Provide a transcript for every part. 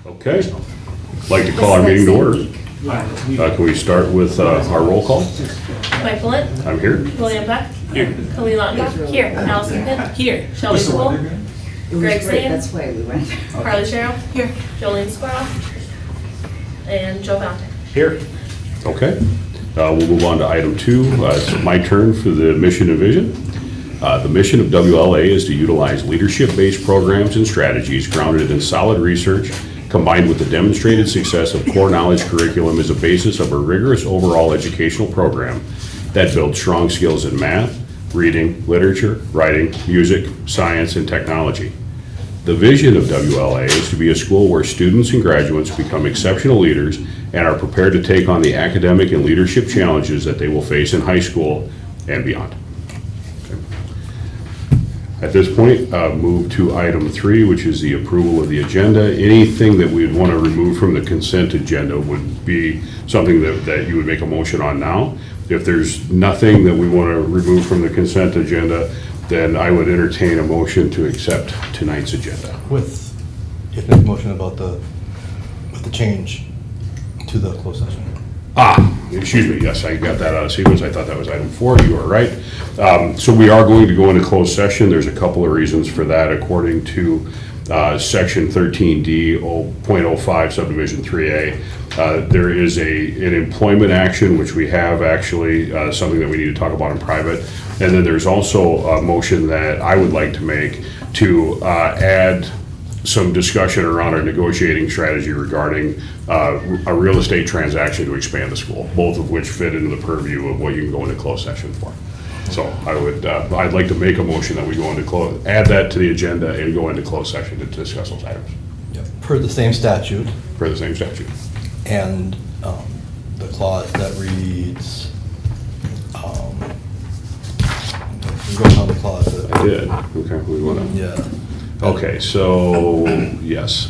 Okay. I'd like to call our meeting to order. Can we start with our roll call? Mike Bullitt. I'm here. William Beck. Here. Khalil Lawton. Here. Allison Pitt. Here. Shelby Poole. Greg Sane. That's why we went. Harley Sherrill. Here. Jolene Squirrel. And Joe Valente. Here. Okay. We'll move on to item 2. It's my turn for the mission and vision. The mission of WLA is to utilize leadership-based programs and strategies grounded in solid research, combined with the demonstrated success of core knowledge curriculum as a basis of a rigorous overall educational program that builds strong skills in math, reading, literature, writing, music, science, and technology. The vision of WLA is to be a school where students and graduates become exceptional leaders and are prepared to take on the academic and leadership challenges that they will face in high school and beyond. At this point, move to item 3, which is the approval of the agenda. Anything that we would want to remove from the consent agenda would be something that you would make a motion on now. If there's nothing that we want to remove from the consent agenda, then I would entertain a motion to accept tonight's agenda. You have to make a motion about with the change to the closed session. Excuse me, yes, I got that out of sequence. I thought that was item 4. You are right. So we are going to go into closed session. There's a couple of reasons for that. According to section 13D, 0.05 subdivision 3A, there is an employment action, which we have actually, something that we need to talk about in private. And then there's also a motion that I would like to make to add some discussion around our negotiating strategy regarding a real estate transaction to expand the school, both of which fit into the purview of what you can go into closed session for. So I'd like to make a motion that we go into add that to the agenda and go into closed session to discuss those items. Yep. Per the same statute. Per the same statute. And the clause that reads, you wrote down the clause. I did. Okay, we want to. Yeah. Okay, so, yes.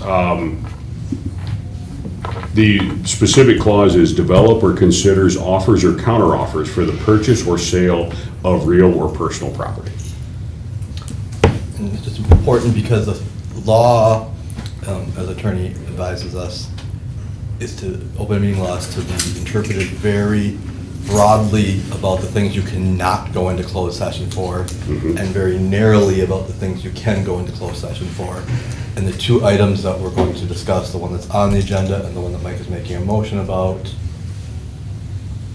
The specific clause is develop or considers offers or counteroffers for the purchase or sale of real or personal property. And it's just important because the law, as attorney advises us, open meeting laws to be interpreted very broadly about the things you cannot go into closed session for, and very narrowly about the things you can go into closed session for. And the 2 items that we're going to discuss, the one that's on the agenda and the one that Mike is making a motion about,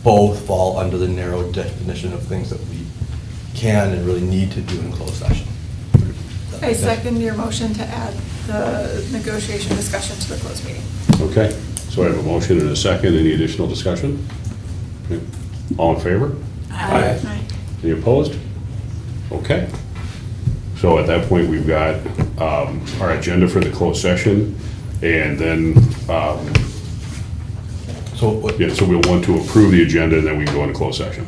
both fall under the narrow definition of things that we can and really need to do in closed session. I second your motion to add the negotiation discussion to the closed meeting. Okay, so I have a motion and a second. Any additional discussion? Okay. All in favor? Aye. Any opposed? Okay. So at that point, we've got our agenda for the closed session, and then, So, what? yeah, so we'll want to approve the agenda, and then we can go into closed session.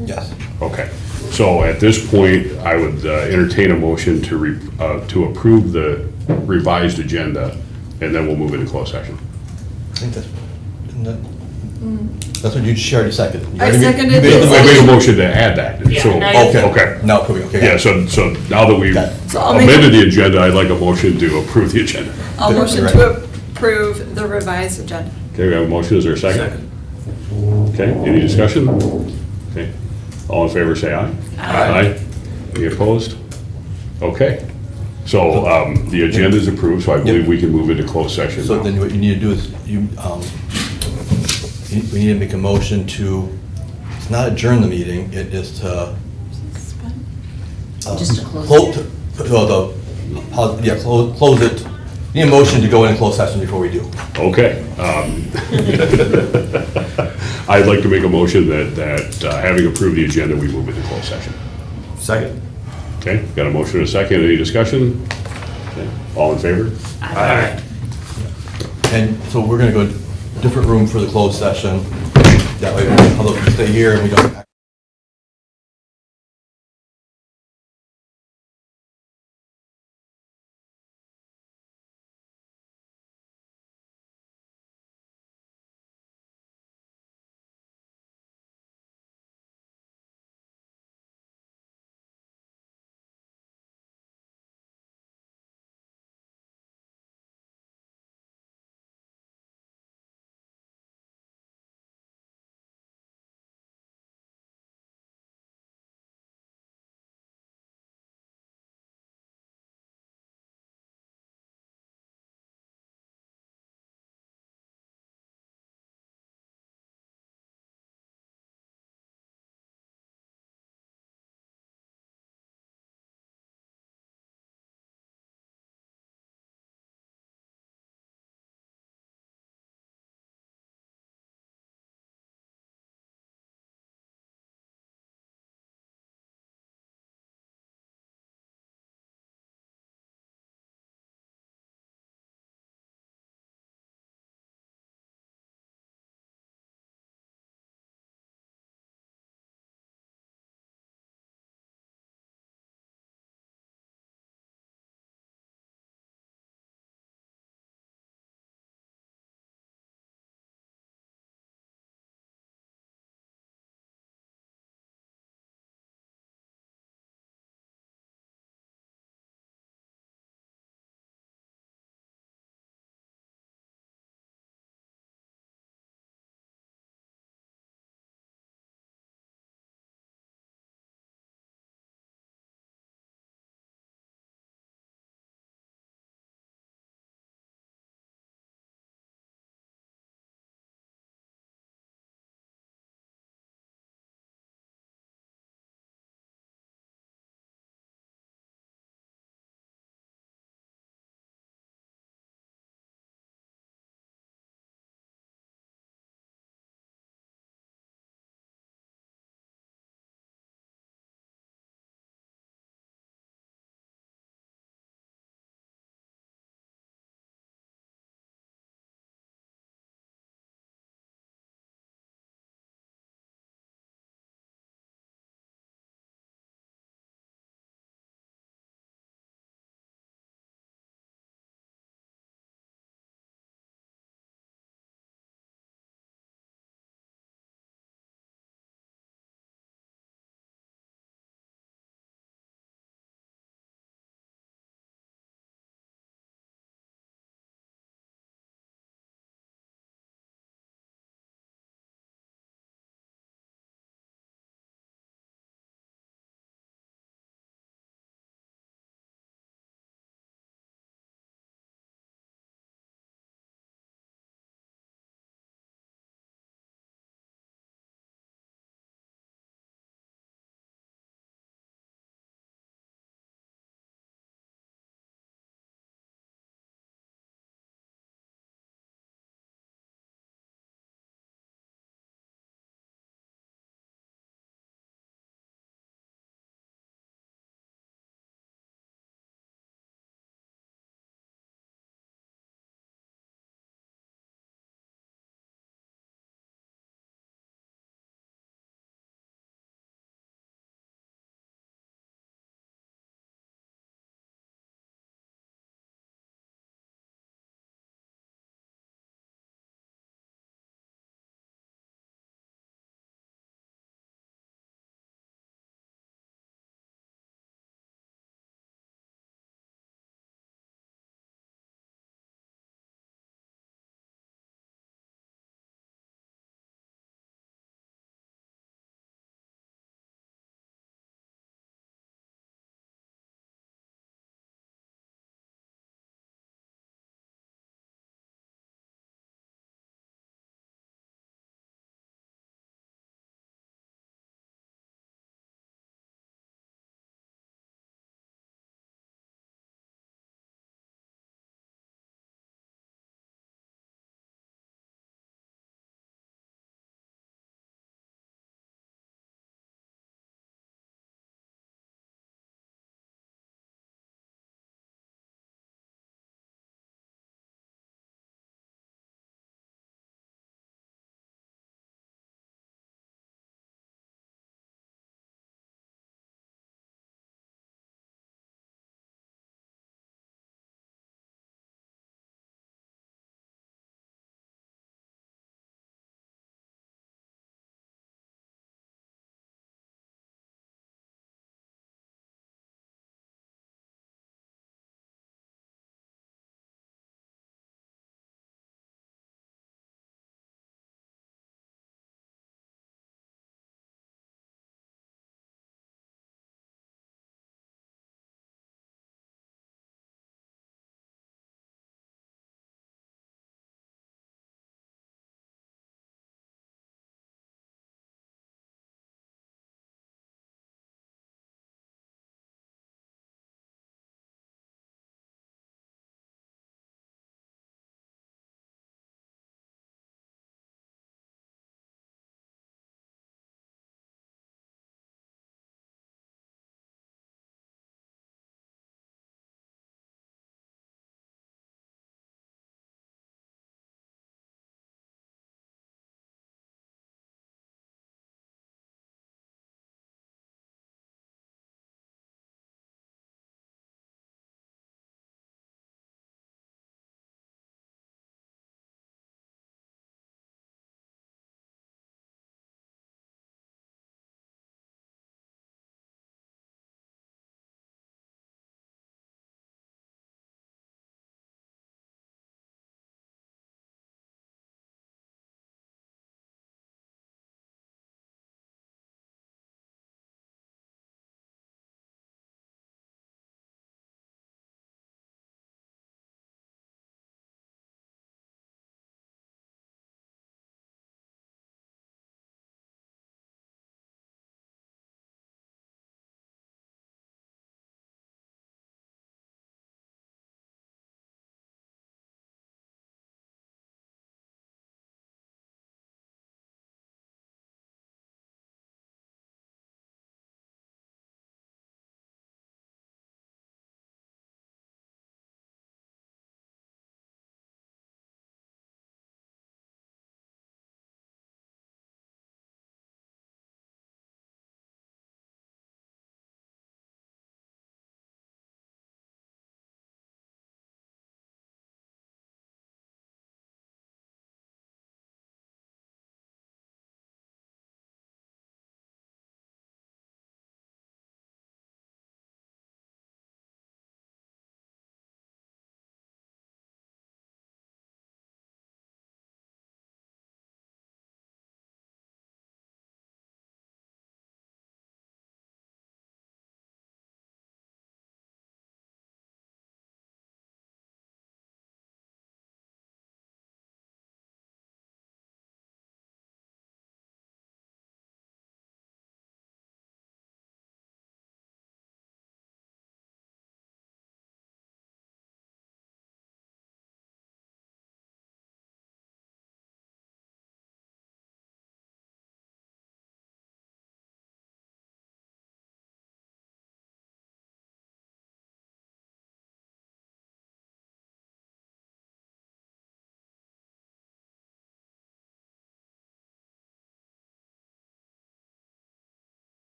Yes. Okay. So at this point, I would entertain a motion to approve the revised agenda, and then we'll move into closed session. I think isn't that? That's what you already seconded. You I already seconded made the it. I made a motion. motion to add that. Yeah, So, now you- okay. Now approving, okay. Yeah, so now that we've Got it. So I'll make amended the agenda, I'd like a motion to approve the agenda. I'll Good, motion right. to approve the revised agenda. Okay, we have a motion, is there a second? Okay, any discussion? Okay, all in favor say aye. Aye. Any opposed? Okay, so the agenda is approved, so I believe we can move into closed session So now. then what you need to do is, we need to make a motion to, it's not adjourn the meeting, it is to. Just to close it. Close it. Need a motion to go in closed session before we do. Okay. I'd like to make a motion that having approved the agenda, we move into closed session. Second. Okay, got a motion and a second, any discussion? Okay. All in favor? Aye. And so we're gonna go a different room for the closed session. That way, although we stay here and we don't.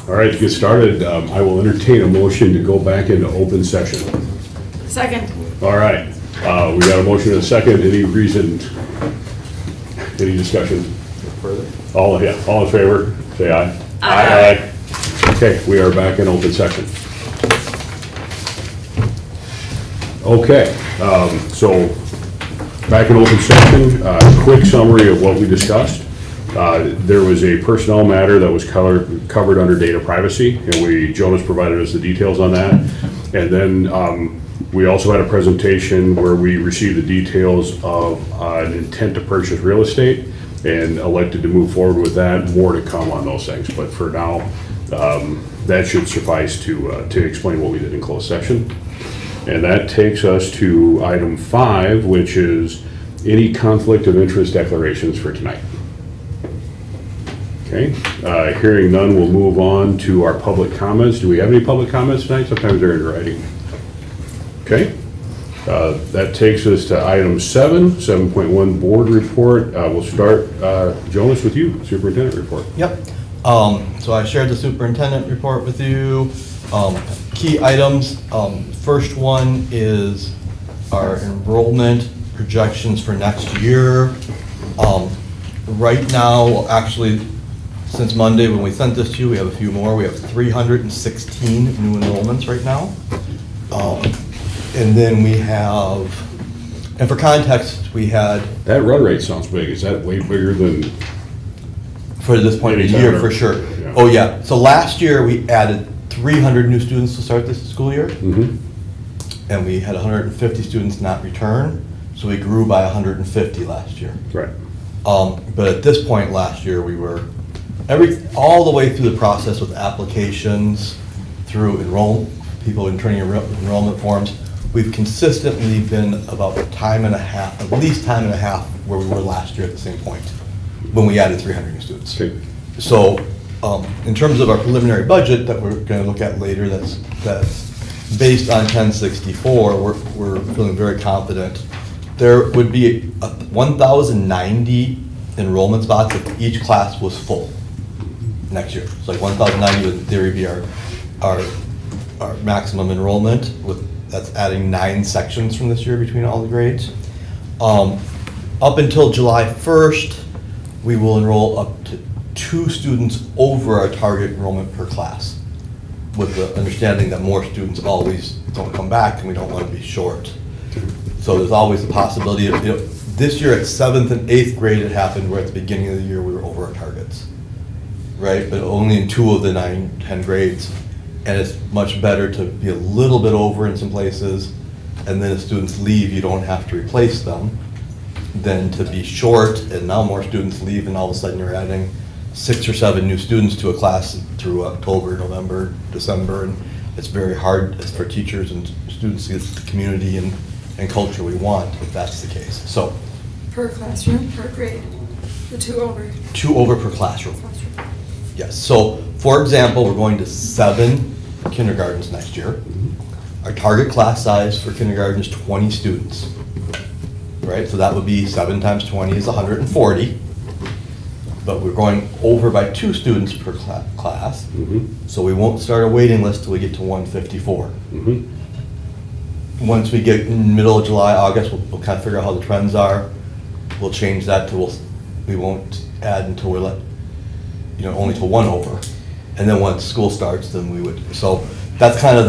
All right, to get started, I will entertain a motion to go back into open session. Second. All right, we got a motion and a second. Any reason, any discussion? Further? All in favor, say aye. Aye. Okay, we are back in open session. Okay, so back in open session, quick summary of what we discussed. There was a personnel matter that was covered under data privacy, and Jonas provided us the details on that. And then we also had a presentation where we received the details of an intent to purchase real estate and elected to move forward with that. More to come on those things, but for now, that should suffice to explain what we did in closed session. And that takes us to item 5, which is any conflict of interest declarations for tonight. Okay, hearing none, we'll move on to our public comments. Do we have any public comments tonight? Sometimes they're in writing. Okay, that takes us to item 7.1 board report. We'll start, Jonas, with you, superintendent report. Yep. So I shared the superintendent report with you. Key items, first one is our enrollment projections for next year. Right now, actually, since Monday when we sent this to you, we have a few more. We have 316 new enrollments right now. And then we have, and for context, we had, That run rate sounds big. Is that way bigger than? for this point of the year, for sure. Yeah. Oh, yeah. So last year, we added 300 new students to start this school year. And we had 150 students not return, so we grew by 150 last year. Right. But at this point last year, we were all the way through the process with applications, through people turning enrollment forms. We've consistently been about time and a half, at least time and a half, where we were last year at the same point, when we added 300 new students. Okay. So, in terms of our preliminary budget that we're going to look at later, that's based on 1064, we're feeling very confident. There would be 1,090 enrollment spots if each class was full next year. So like 1,090 would in theory be our maximum enrollment, that's adding 9 sections from this year between all the grades. Up until July 1st, we will enroll up to 2 students over our target enrollment per class, with the understanding that more students always don't come back and we don't want to be short. So there's always the possibility of, this year at 7th and 8th grade it happened where at the beginning of the year we were over our targets, right? But only in 2 of the 9, 10 grades. And it's much better to be a little bit over in some places, and then if students leave, you don't have to replace them, than to be short and now more students leave and all of a sudden you're adding 6 or 7 new students to a class through October, November, December, and it's very hard for teachers and students to get the community and culture we want if that's the case. So, Per classroom, per grade, the 2 over. 2 over per classroom. Yes, so for example, we're going to 7 kindergartens next year. Our target class size for kindergarten is 20 students, right? So that would be 7 times 20 is 140. But we're going over by 2 students per class. So we won't start a waiting list till we get to 154. Once we get in the middle of July, August, we'll kind of figure out how the trends are. We'll change that to, we won't add until we're only to 1 over. And then once school starts, then we would. So that's kind of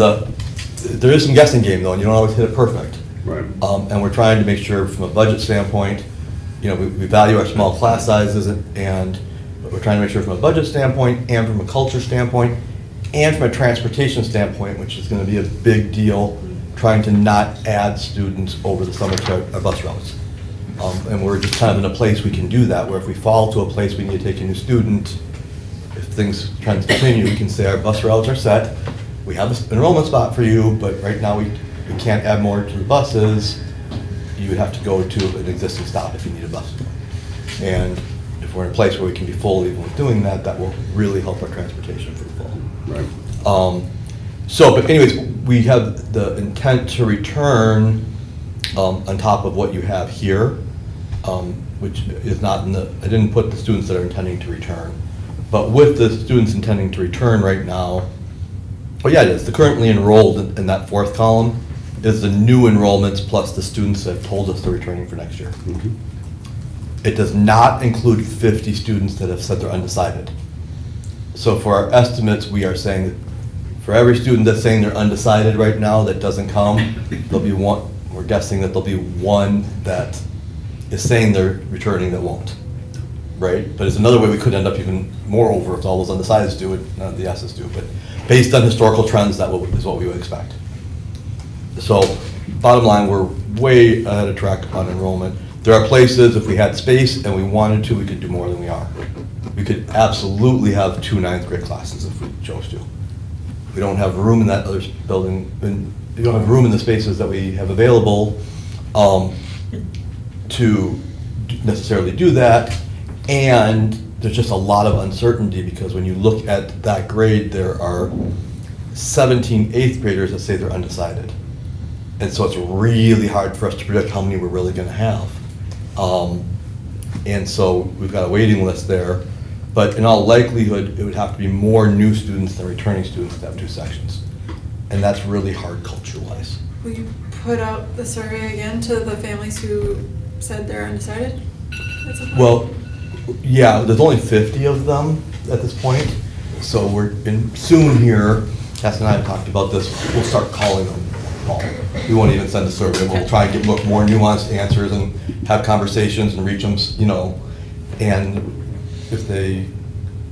there is some guessing game though, and you don't always hit it perfect. Right. And we're trying to make sure from a budget standpoint, we value our small class sizes, but we're trying to make sure from a budget standpoint and from a culture standpoint and from a transportation standpoint, which is going to be a big deal, trying to not add students over the summer to our bus routes. And we're just kind of in a place we can do that, where if we fall to a place we need to take a new student, if trends continue, we can say our bus routes are set, we have an enrollment spot for you, but right now we can't add more to the buses. You would have to go to an existing stop if you need a bus. And if we're in a place where we can be full even with doing that, that will really help our transportation for the fall. Right. But anyways, we have the intent to return on top of what you have here, which is not I didn't put the students that are intending to return. But with the students intending to return right now, oh yeah, it is, the currently enrolled in that fourth column is the new enrollments plus the students that have told us they're returning for next year. It does not include 50 students that have said they're undecided. So for our estimates, we are saying that for every student that's saying they're undecided right now that doesn't come, there'll be one, we're guessing that there'll be one that is saying they're returning that won't, right? But it's another way we could end up even more over if all those undecideds do it, none of the S's do. But based on historical trends, that is what we would expect. So bottom line, we're way ahead of track on enrollment. There are places, if we had space and we wanted to, we could do more than we are. We could absolutely have 2 ninth grade classes if we chose to. We don't have room in that other building, and we don't have room in the spaces that we have available to necessarily do that. And there's just a lot of uncertainty because when you look at that grade, there are 17 eighth graders that say they're undecided. And so it's really hard for us to predict how many we're really gonna have. And so we've got a waiting list there. But in all likelihood, it would have to be more new students than returning students to have 2 sections. And that's really hard culture-wise. Will you put out the survey again to the families who said they're undecided? at some point? Well, yeah, there's only 50 of them at this point. So we're soon here, Cass and I have talked about this, we'll start calling them all. We won't even send a survey, we'll try and get more nuanced answers and have conversations and reach them, you know. And if they,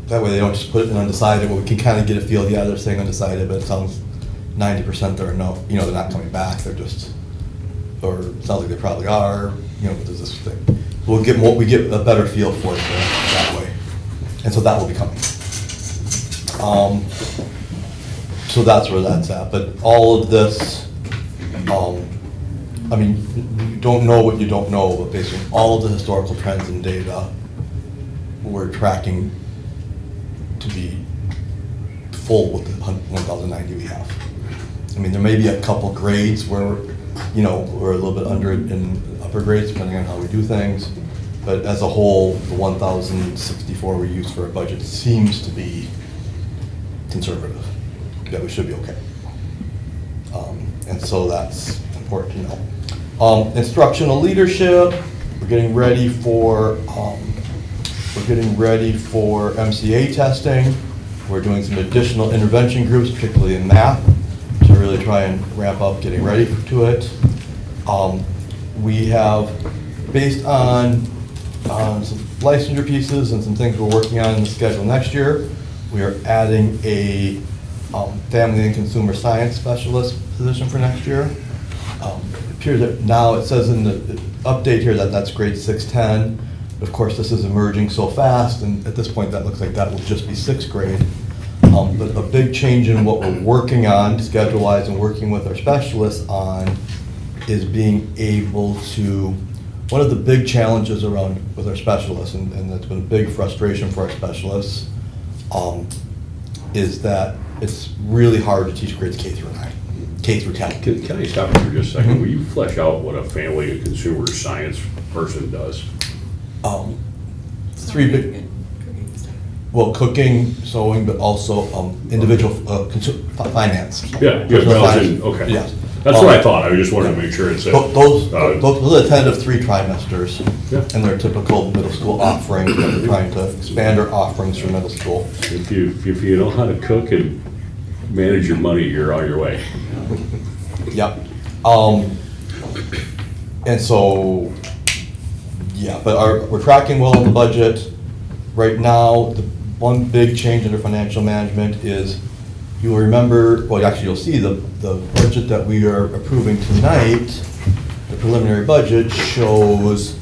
that way they don't just put it in undecided, well, we can kind of get a feel, yeah, they're saying undecided, but it sounds 90% they're no, you know, they're not coming back, they're just, or it sounds like they probably are, you know, but there's this thing. We'll get more, we get a better feel for it that way. And so that will be coming. So that's where that's at, but all of this, I mean, you don't know what you don't know, but based on all of the historical trends and data, we're tracking to be full with the 1,090 we have. I mean, there may be a couple grades where, you know, we're a little bit under it in upper grades, depending on how we do things, but as a whole, the 1,064 we use for our budget seems to be conservative, that we should be okay. And so that's important to know. Instructional leadership, we're getting ready for MCA testing. We're doing some additional intervention groups, particularly in math, to really try and ramp up getting ready to it. We have, based on some licensure pieces and some things we're working on in the schedule next year, we are adding a family and consumer science specialist position for next year. It appears that now, it says in the update here that that's grade 610. Of course, this is emerging so fast, and at this point, that looks like that will just be 6th grade. But a big change in what we're working on, schedule-wise, and working with our specialists on, is being able to, one of the big challenges around with our specialists, and that's been a big frustration for our specialists, is that it's really hard to teach grades K through 9, K through 10. Can I stop you for just a second? Will you flesh out what a family and consumer science person does? Three big, well, cooking, sewing, but also individual finance. Yeah, Personal well, finance. okay. Yes. That's what I thought. I just wanted to make sure it said. Those attend of 3 trimesters, Yeah. and their typical middle school offerings, but we're trying to expand our offerings for middle school. If you know how to cook and manage your money, you're on your way. Yep. And so, yeah, but we're tracking well on the budget. Right now, the one big change under financial management is, you will remember, well, actually you'll see the budget that we are approving tonight, the preliminary budget shows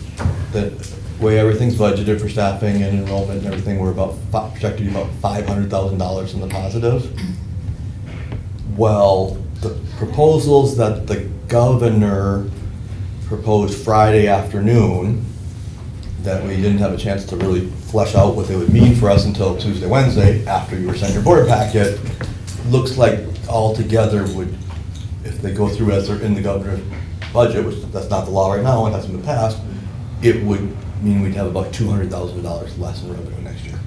that way everything's budgeted for staffing and enrollment and everything, we're projected to be about $500,000 in the positive. Well, the proposals that the governor proposed Friday afternoon, that we didn't have a chance to really flesh out what they would mean for us until Tuesday, Wednesday, after you were sent your board packet, looks like altogether would, if they go through as they're in the governor's budget, which that's not the law right now, it hasn't been passed, it would mean we'd have about $200,000 less in revenue next year.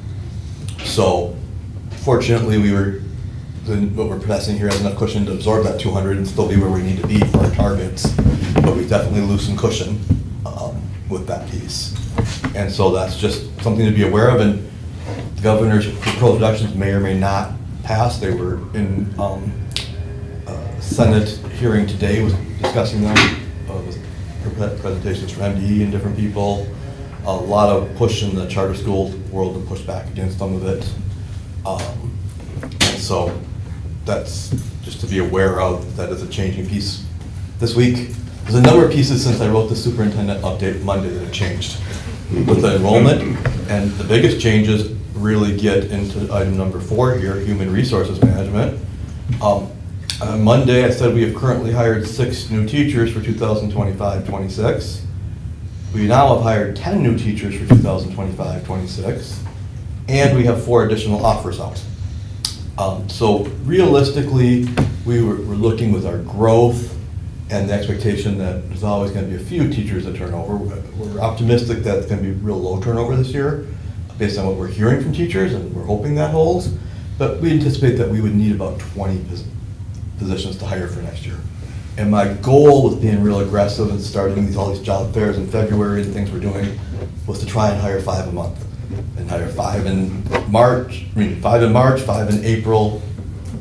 So fortunately, what we're passing here has enough cushion to absorb that 200 and still be where we need to be for our targets. But we definitely lose some cushion with that piece. And so that's just something to be aware of. And the governor's proposed reductions may or may not pass. They were in Senate hearing today, was discussing them, with presentations from MDE and different people. A lot of push in the charter school world to push back against some of it. And so that's just to be aware of, that is a changing piece this week. There's a number of pieces since I wrote the superintendent update Monday that have changed with the enrollment. And the biggest changes really get into item number 4 here, human resources management. On Monday, I said we have currently hired 6 new teachers for 2025-26. We now have hired 10 new teachers for 2025-26, and we have 4 additional offers out. So realistically, we're looking with our growth and the expectation that there's always going to be a few teachers that turn over. We're optimistic that it's going to be real low turnover this year, based on what we're hearing from teachers, and we're hoping that holds. But we anticipate that we would need about 20 positions to hire for next year. And my goal with being real aggressive and starting all these job fairs in February and things we're doing was to try and hire 5 a month. And hire 5 in March, 5 in March, 5 in April,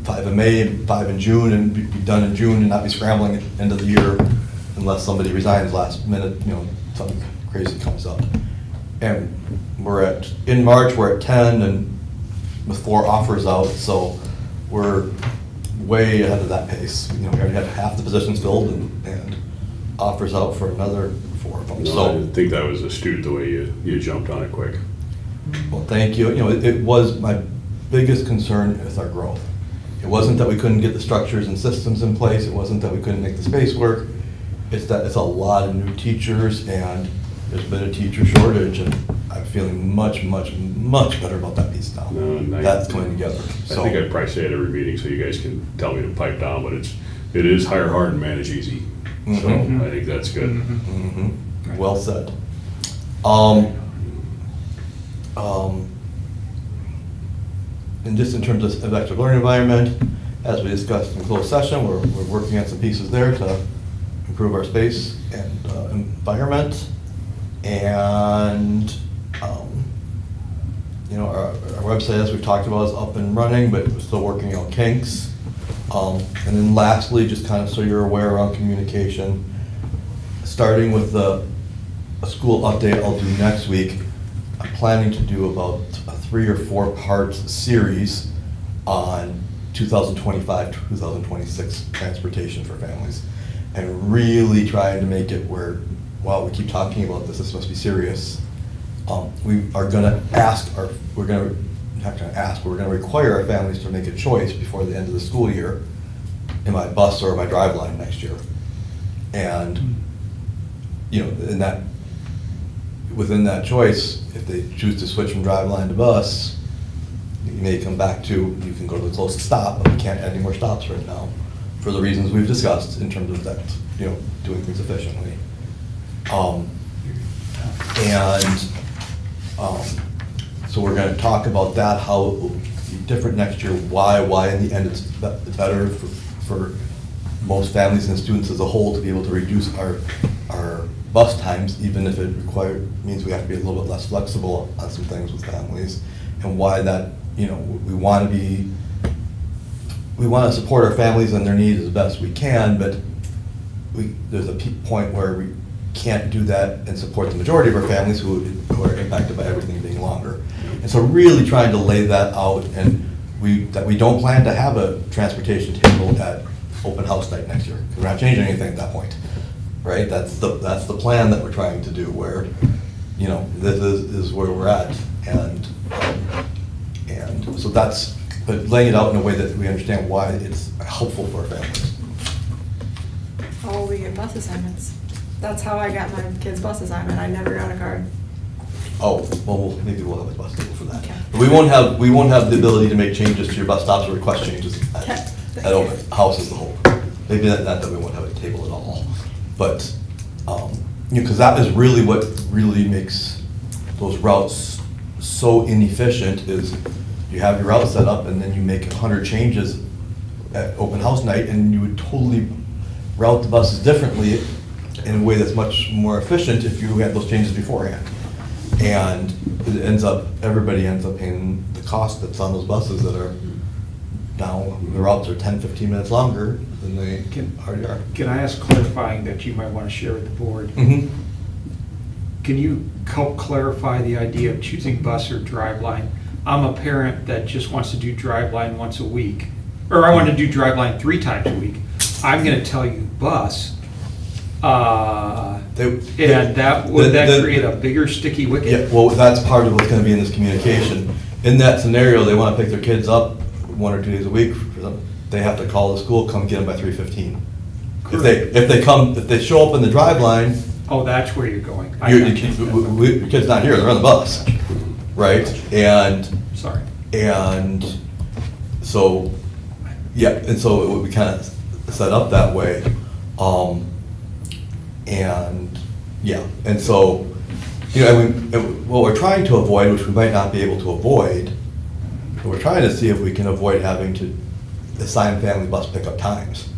5 in May, 5 in June, and be done in June and not be scrambling at the end of the year unless somebody resigns last minute, something crazy comes up. And in March, we're at 10 and with 4 offers out, so we're way ahead of that pace. We already have half the positions filled and offers out for another 4 of them. No, I didn't think that was astute the way you jumped on it quick. Well, thank you. It was my biggest concern with our growth. It wasn't that we couldn't get the structures and systems in place. It wasn't that we couldn't make the space work. It's that it's a lot of new teachers and there's been a teacher shortage, and I'm feeling much, much, much better about that piece now. That's coming together. I think I'd probably say it every meeting so you guys can tell me to pipe down, but it is hire hard and manage easy. So I think that's good. Mm-hmm. Well said. And just in terms of active learning environment, as we discussed in closed session, we're working on some pieces there to improve our space and environment. And our website, as we've talked about, is up and running, but we're still working out kinks. And then lastly, just kind of so you're aware around communication, starting with a school update I'll do next week, I'm planning to do about a 3 or 4 part series on 2025-2026 transportation for families, and really trying to make it where, while we keep talking about this must be serious. We are going to we're going to require our families to make a choice before the end of the school year, am I bus or am I driveline next year? And in that, within that choice, if they choose to switch from driveline to bus, you may come back to, you can go to the closest stop, but we can't add any more stops right now for the reasons we've discussed in terms of that, doing things efficiently. So we're going to talk about that, how it will be different next year, why in the end it's better for most families and students as a whole to be able to reduce our bus times, even if it means we have to be a little bit less flexible on some things with families, and why that, we want to support our families and their needs as best we can, but there's a point where we can't do that and support the majority of our families who are impacted by everything being longer. And so really trying to lay that out, and that we don't plan to have a transportation table at open house night next year. We're not changing anything at that point, right? That's the plan that we're trying to do, where, this is where we're at. And so but laying it out in a way that we understand why it's helpful for our families. Oh, we get bus assignments. That's how I got my kid's bus assignment. I never got a card. Oh, well, maybe we'll have a bus table for that. Okay. But we won't have the ability to make changes to your bus stops or request changes at open house as a whole. Maybe not that we won't have a table at all, but because that is really what really makes those routes so inefficient, is you have your route set up, and then you make 100 changes at open house night, and you would totally route the buses differently in a way that's much more efficient if you had those changes beforehand. And it ends up, everybody ends up paying the cost that's on those buses that are now, the routes are 10, 15 minutes longer than they already are. Can I ask clarifying that you might want to share with the board? Mhm. Can you help clarify the idea of choosing bus or driveline? I'm a parent that just wants to do driveline once a week, or I want to do driveline 3 times a week. I'm going to tell you bus, and would that create a bigger sticky wicket? Yeah, well, that's part of what's gonna be in this communication. In that scenario, they wanna pick their kids up 1 or 2 days a week, they have to call the school, come get them by 3:15. If they show up in the drive line, Oh, that's where you're going. your kid's not here, they're on the bus, right? Sorry. And so, yeah, and so it would be kind of set up that way. And, yeah, and so, you know, I mean, what we're trying to avoid, which we might not be able to avoid, we're trying to see if we can avoid having to assign family bus pickup times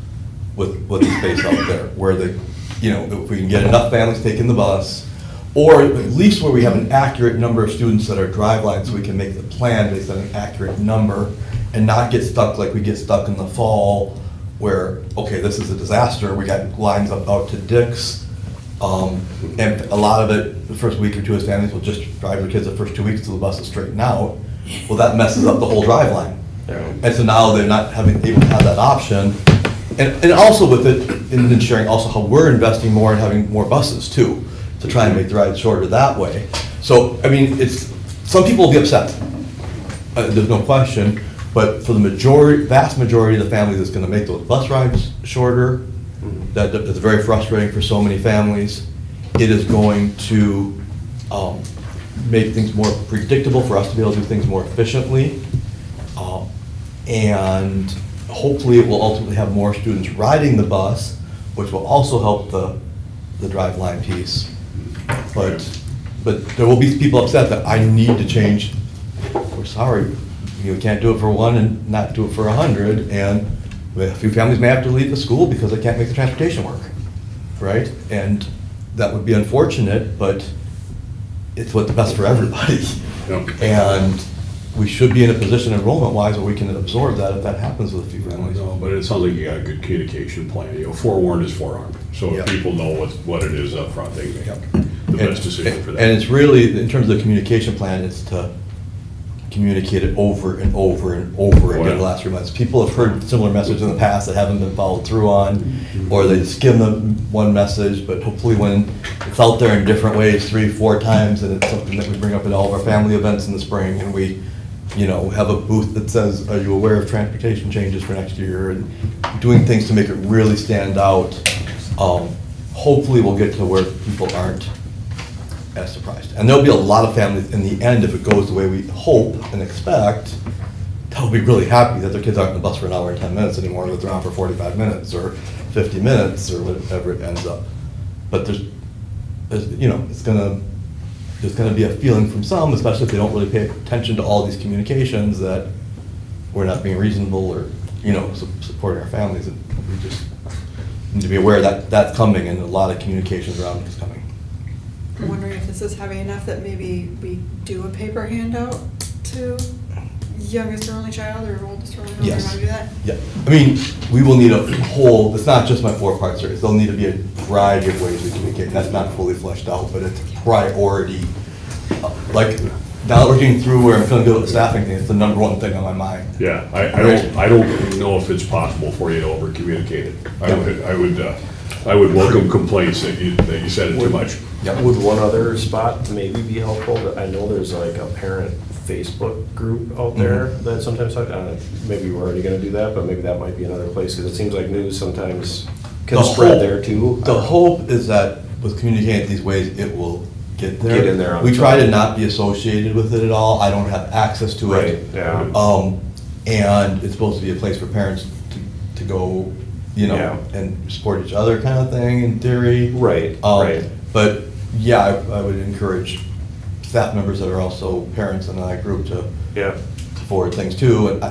with the space out there, where you know, if we can get enough families taking the bus, or at least where we have an accurate number of students that are driveline, so we can make the plan based on an accurate number, and not get stuck like we get stuck in the fall, where, okay, this is a disaster, we got lines up out to Dick's, and a lot of it, the first week or 2, as families will just drive their kids the first 2 weeks till the bus is straightened out. Well, that messes up the whole drive line. And so now they're not able to have that option. And also with it, and then sharing also how we're investing more in having more buses too, to try and make the ride shorter that way. So, I mean, some people will be upset, there's no question, but for the vast majority of the families that's gonna make those bus rides shorter, that's very frustrating for so many families. It is going to make things more predictable for us to be able to do things more efficiently. And hopefully it will ultimately have more students riding the bus, which will also help the driveline piece. But there will be people upset that I need to change. We're sorry, you can't do it for 1 and not do it for 100. And a few families may have to leave the school because they can't make the transportation work, right? And that would be unfortunate, but it's what's best for everybody. Yep. And we should be in a position enrollment-wise where we can absorb that if that happens with a few families. No, but it sounds like you got a good communication plan. You know, forewarned is forearmed. So Yep. if people know what it is up front, they make Yep. the best decision for that. And it's really, in terms of the communication plan, it's to communicate it over and over and over again the last 3 months. People have heard similar messages in the past that haven't been followed through on, or they skim the one message, but hopefully when it's out there in different ways 3, 4 times, and it's something that we bring up at all of our family events in the spring, and we, you know, have a booth that says, are you aware of transportation changes for next year, and doing things to make it really stand out. Hopefully we'll get to where people aren't as surprised. And there'll be a lot of families in the end, if it goes the way we hope and expect, they'll be really happy that their kids aren't on the bus for an hour and 10 minutes anymore, that they're on for 45 minutes or 50 minutes or whatever it ends up. But there's you know, there's gonna be a feeling from some, especially if they don't really pay attention to all these communications, that we're not being reasonable or, you know, supporting our families. And we just need to be aware that that's coming, and a lot of communications around it is coming. I'm wondering if this is heavy enough that maybe we do a paper handout to youngest or only child or oldest or only child. Yes. Want to do that? Yeah, I mean, we will need a whole, it's not just my 4-part series, there'll need to be a variety of ways we communicate. That's not fully fleshed out, but it's a priority. Like, now that we're getting through where I'm feeling good with the staffing thing, it's the #1 thing on my mind. Yeah, I don't know if it's possible for you to over communicate it. I would welcome complaints that you said it too much. Yep. Would one other spot maybe be helpful? I know there's like a parent Facebook group out there that sometimes, maybe we're already gonna do that, but maybe that might be another place, because it seems like news sometimes can spread there too. The hope is that with communicating these ways, it will get there. Get in there on We its try own. to not be associated with it at all. I don't have access to Right, it. yeah. And it's supposed to be a place for parents to go, you know, Yeah. and support each other kind of thing in theory. Right, right. But yeah, I would encourage staff members that are also parents in that group to Yeah. forward things too. And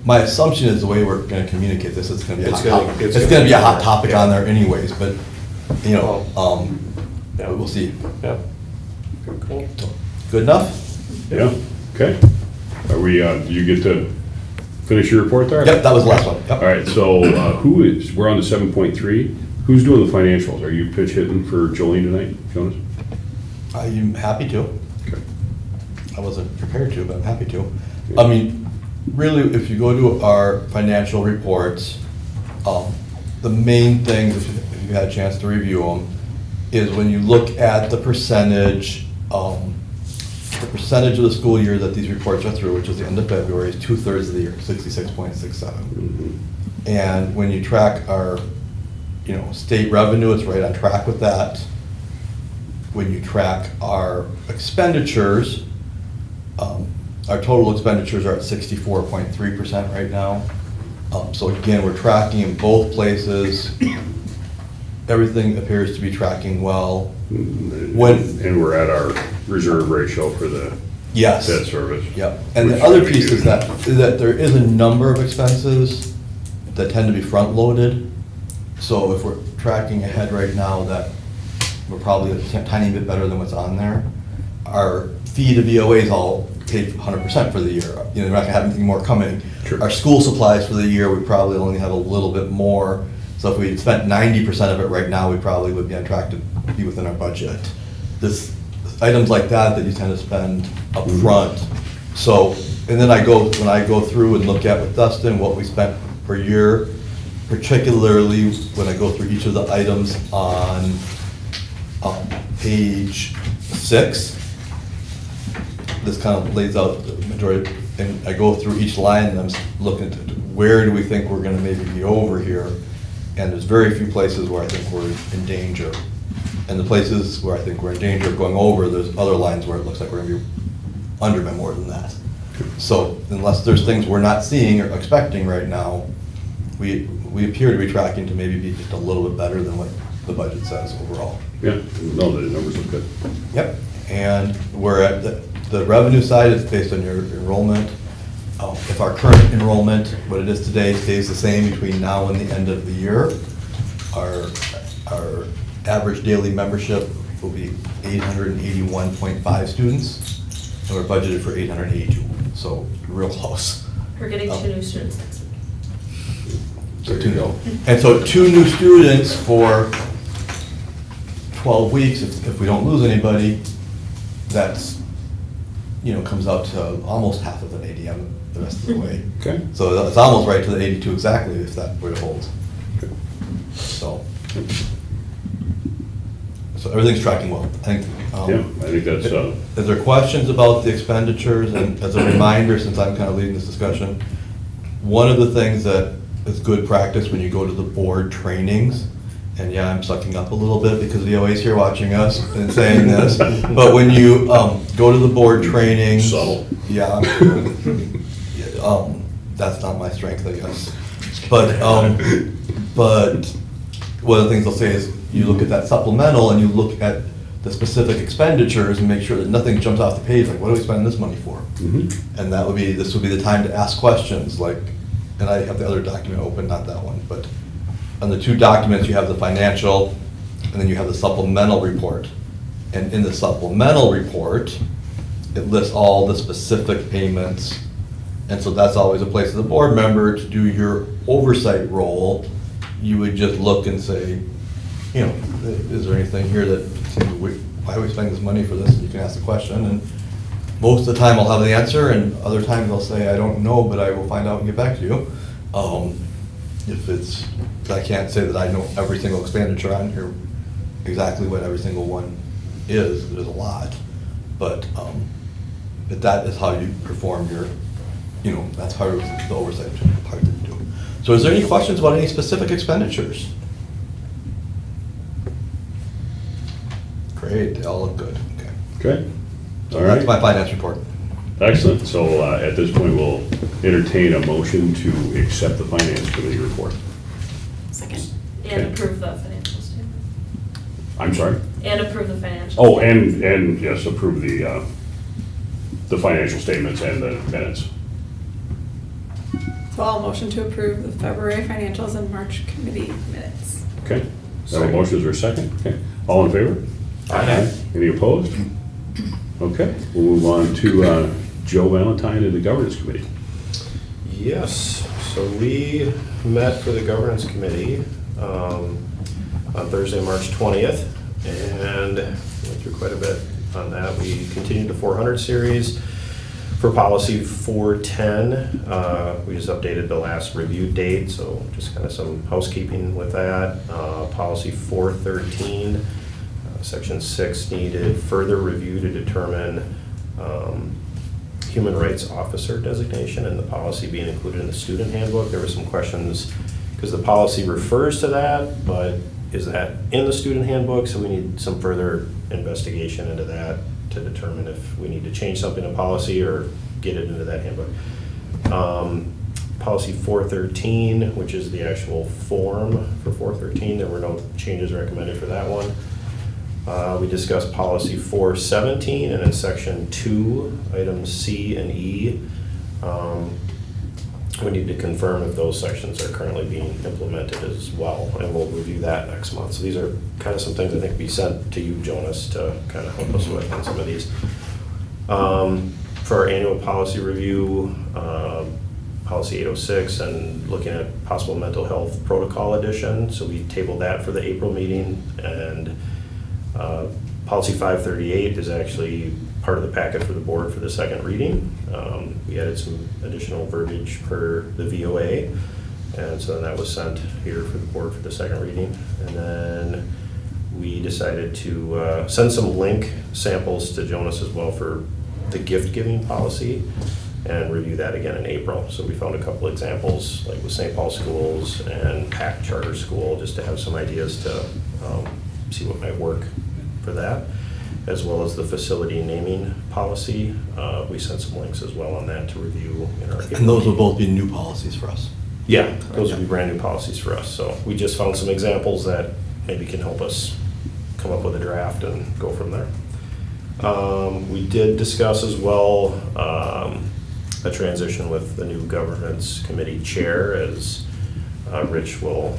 my assumption is the way we're gonna communicate this, it's gonna be a It's hot gonna- topic. it's It's gonna gonna be a be hot there, topic yeah. on there anyways, but, you know, Yeah. we'll see. Yeah. Cool. Good enough? Yeah, okay. Are we, do you get to finish your report there? Yep, that was the last one. All Yep. right, so we're on to 7.3. Who's doing the financials? Are you pitch hitting for Jolene tonight, Jonas? I'm happy to. Okay. I wasn't prepared to, but I'm happy to. I mean, really, if you go to our financial reports, the main things, if you've had a chance to review them, is when you look at the percentage of the school year that these reports are through, which is the end of February, is 2/3 of the year, 66.67. And when you track our, state revenue, it's right on track with that. When you track our expenditures, our total expenditures are at 64.3% right now. So again, we're tracking in both places. Everything appears to be tracking well. And we're at our reserve ratio for the Yes. debt service. Yep. And which the other we piece do. is that there is a number of expenses that tend to be front-loaded. So if we're tracking ahead right now, that we're probably a tiny bit better than what's on there. Our fee to BOA is all paid 100% for the year. We're not gonna have anything more coming. Sure. Our school supplies for the year, we probably only have a little bit more. So if we spent 90% of it right now, we probably would be on track to be within our budget. Items like that you tend to spend up front. So, and then when I go through and look at with Dustin what we spent per year, particularly when I go through each of the items on page 6, this kind of lays out the majority, and I go through each line and I'm looking at where do we think we're gonna maybe be over here? And there's very few places where I think we're in danger. And the places where I think we're in danger of going over, there's other lines where it looks like we're gonna be under by more than that. So unless there's things we're not seeing or expecting right now, we appear to be tracking to maybe be just a little bit better than what the budget says overall. Yeah, no, the numbers look good. Yep, and we're at the revenue side is based on your enrollment. If our current enrollment, what it is today, stays the same between now and the end of the year, our average daily membership will be 881.5 students, and we're budgeted for 882, so real close. We're getting 2 new students next week. So 2 new. And so 2 new students for 12 weeks, if we don't lose anybody, that's, comes out to almost half of an ADM the rest of the way. Okay. So it's almost right to the 82 exactly if that were to hold. So everything's tracking well. I think. Yeah, I think that's, Is there questions about the expenditures? And as a reminder, since I'm kind of leading this discussion, one of the things that is good practice when you go to the board trainings, and yeah, I'm sucking up a little bit because the OA's here watching us and saying this, but when you go to the board trainings. Subtle. Yeah. That's not my strength, I guess. But one of the things they'll say is you look at that supplemental and you look at the specific expenditures and make sure that nothing jumps off the page, like what are we spending this money for? mhm. And this would be the time to ask questions, like, and I have the other document open, not that one, but on the 2 documents, you have the financial, and then you have the supplemental report. And in the supplemental report, it lists all the specific payments. And so that's always a place as a board member to do your oversight role. You would just look and say, is there anything here that, why are we spending this money for this? And you can ask the question, and most of the time I'll have the answer, and other times I'll say, I don't know, but I will find out and get back to you. I can't say that I know every single expenditure on here, exactly what every single one is, there's a lot. But that is how you perform your, that's part of the oversight part that you do. So is there any questions about any specific expenditures? Great, they all look good, okay. Okay, So all that's my right, finance report. excellent. So at this point, we'll entertain a motion to accept the finance committee report. Second. Okay. And approve the financial statement. I'm sorry? And approve the financial. Oh, and yes, approve the financial statements and the minutes. So I'll motion to approve the February financials and March committee minutes. Okay, so a motion, is there a second? Okay, all in favor? Aye. Any opposed? Okay, we'll move on to Joe Valentine and the Governance Committee. Yes, so we met for the governance committee on Thursday, March 20th, and went through quite a bit on that. We continued the 400 series for policy 410. We just updated the last review date, so just kind of some housekeeping with that. Policy 413, section 6 needed further review to determine human rights officer designation and the policy being included in the student handbook. There were some questions because the policy refers to that, but is that in the student handbook? So we need some further investigation into that to determine if we need to change something in policy or get it into that handbook. Policy 413, which is the actual form for 413, there were no changes recommended for that one. We discussed policy 417, and in section 2, items C and E, we need to confirm if those sections are currently being implemented as well, and we'll review that next month. So these are kind of some things I think be sent to you, Jonas, to kind of help us with on some of these. For our annual policy review, policy 806, and looking at possible mental health protocol addition, so we tabled that for the April meeting, and policy 538 is actually part of the packet for the board for the second reading. We added some additional verbiage per the VOA, and so then that was sent here for the board for the second reading. And then we decided to send some link samples to Jonas as well for the gift giving policy and review that again in April. So we found a couple examples, like with St. Paul Schools and Pack Charter School, just to have some ideas to see what might work for that, as well as the facility naming policy. We sent some links as well on that to review in our. And those will both be new policies for us. Yeah, those would be brand new policies for us. So we just found some examples that maybe can help us come up with a draft and go from there. We did discuss as well a transition with the new governance committee chair, as Rich will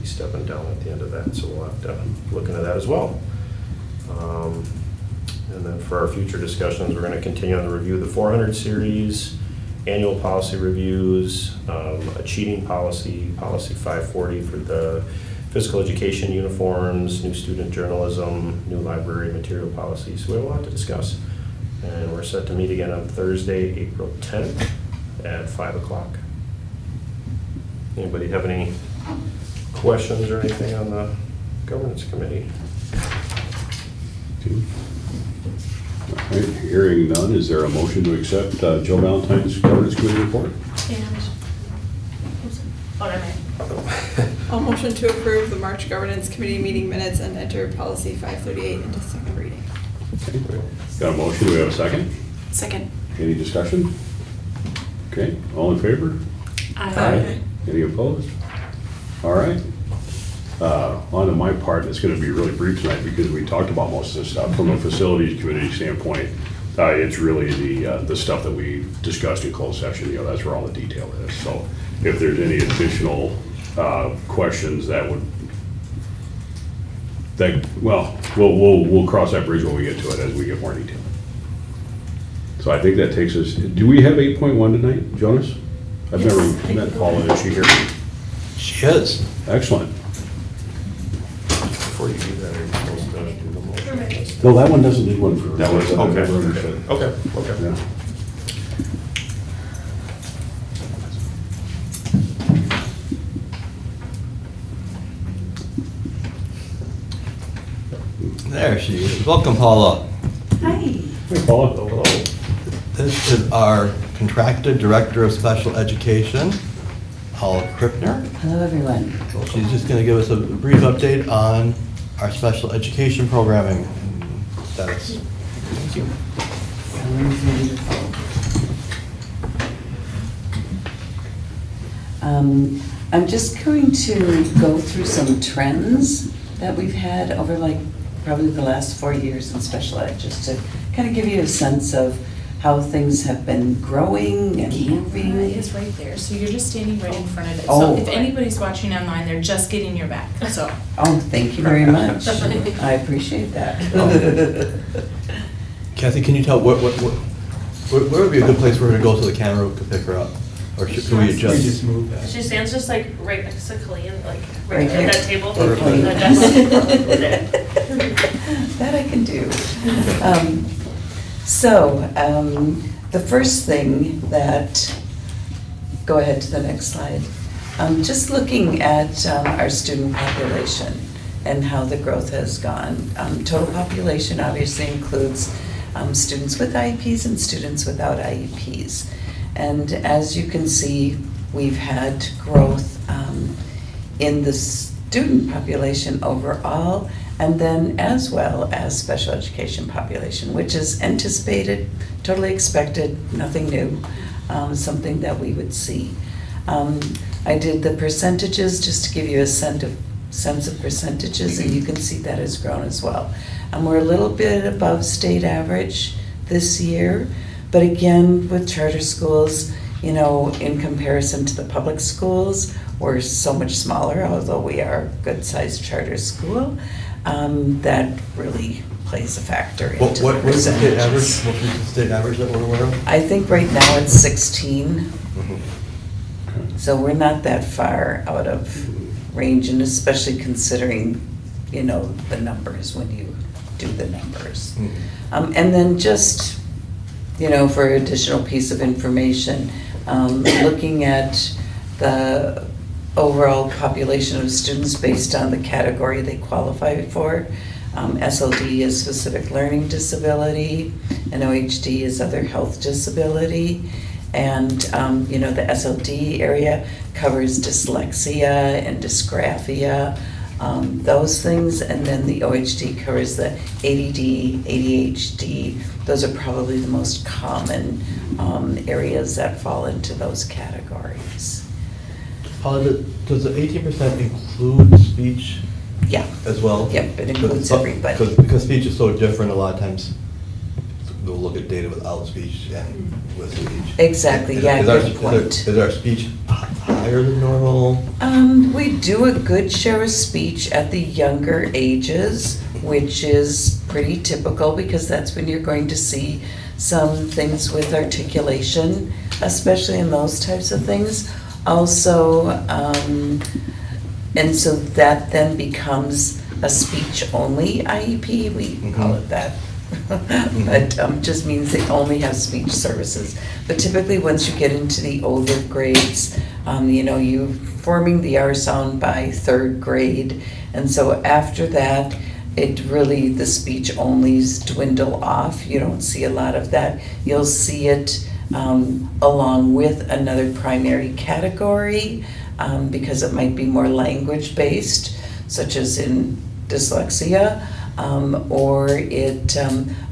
be stepping down at the end of that, so we'll have to look into that as well. And then for our future discussions, we're going to continue on the review of the 400 series, annual policy reviews, a cheating policy, policy 540 for the physical education uniforms, new student journalism, new library material policy. So we have a lot to discuss. And we're set to meet again on Thursday, April 10th at 5 o'clock. Anybody have any questions or anything on the governance committee? Okay. All right, hearing none, is there a motion to accept Joe Valentine's Governance Committee report? And, oh, never mind. I'll motion to approve the March governance committee meeting minutes and enter policy 538 into second reading. Okay. Got a motion, do we have a second? Second. Any discussion? Okay, all in favor? Aye. Any opposed? All right. On to my part, it's going to be really brief tonight because we talked about most of this stuff. From a facilities committee standpoint, it's really the stuff that we discussed in closed session. That's where all the detail is. So if there's any additional questions we'll cross that bridge when we get to it as we get more detail. So I think that takes us, do we have 8.1 tonight, Jonas? I've Yes, never met Paula, is she here? She is. Excellent. Before you do that, are you supposed to do the motion? No, that one doesn't need one for. That was, I've never okay, understood. okay. Yeah. There she is. Welcome, Paula. Hi. Hey, Paula. Hello. This is our contracted director of special education, Paula Krippner. Hello, everyone. She's just going to give us a brief update on our special education programming status. Thank you. Sounds wonderful. I'm just going to go through some trends that we've had over probably the last 4 years in special ed, just to kind of give you a sense of how things have been growing and Camera moving? is right there, so you're just standing right in front of it. Oh. So if anybody's watching online, they're just getting your back, so. Oh, thank you very much. I appreciate that. Kathy, can you tell, where would be a good place for her to go so the camera could pick her up? Or should we We just adjust? move that. She stands just like right next to Colleen, like Right right here. at that table. Or The desk. There. That I can do. So, the first thing that, go ahead to the next slide. Just looking at our student population and how the growth has gone. Total population obviously includes students with IEPs and students without IEPs. And as you can see, we've had growth in the student population overall, and then as well as special education population, which is anticipated, totally expected, nothing new, something that we would see. I did the percentages just to give you a sense of percentages, and you can see that has grown as well. We're a little bit above state average this year, but again, with charter schools, you know, in comparison to the public schools, we're so much smaller, although we are a good-sized charter school. That really plays a factor into the What is the state average? percentages. What is the state average that we're aware of? I think right now it's 16, Mhm. so we're not that far out of range, and especially considering, you know, the numbers when you do the numbers. Mhm. And then just, you know, for additional piece of information, looking at the overall population of students based on the category they qualify for. SLD is specific learning disability, and OHD is other health disability. And, you know, the SLD area covers dyslexia and dysgraphia, those things. And then the OHD covers the ADD, ADHD. Those are probably the most common areas that fall into those categories. Paula, does the 18% include speech Yeah, as well? Yep, it includes everybody. Because speech is so different, a lot of times we'll look at data without speech and with speech. Exactly, yeah, Is our- good point. Is our speech higher than normal? We do a good share of speech at the younger ages, which is pretty typical because that's when you're going to see some things with articulation, especially in those types of things. Also, and so that then becomes a speech-only IEP, we call it that. But just means they only have speech services. But typically, once you get into the older grades, you know, you're forming the R sound by third grade. And so after that, it really, the speech-onlys dwindle off. You don't see a lot of that. You'll see it along with another primary category, because it might be more language-based, such as in dyslexia, or it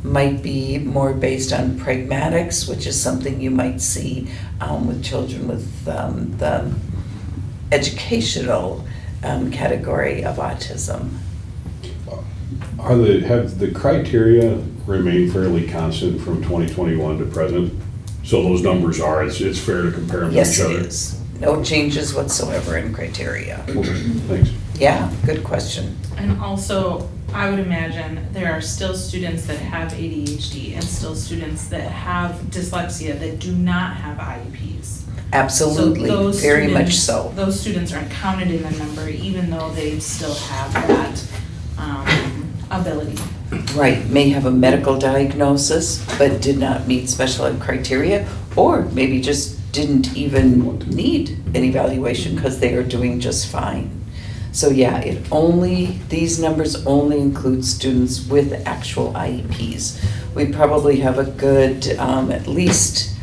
might be more based on pragmatics, which is something you might see with children with the educational category of autism. Have the criteria remained fairly constant from 2021 to present? So those numbers are, it's fair to compare them to Yes, each it other? is. No changes whatsoever in criteria. Okay, thanks. Yeah, good question. And also, I would imagine there are still students that have ADHD and still students that have dyslexia that do not have IEPs. Absolutely, So those very much students- so. Those students aren't counted in the number, even though they still have that ability. Right, may have a medical diagnosis, but did not meet special ed criteria, or maybe just didn't even need an evaluation because they are doing just fine. So yeah, these numbers only include students with actual IEPs. We probably have a good, at least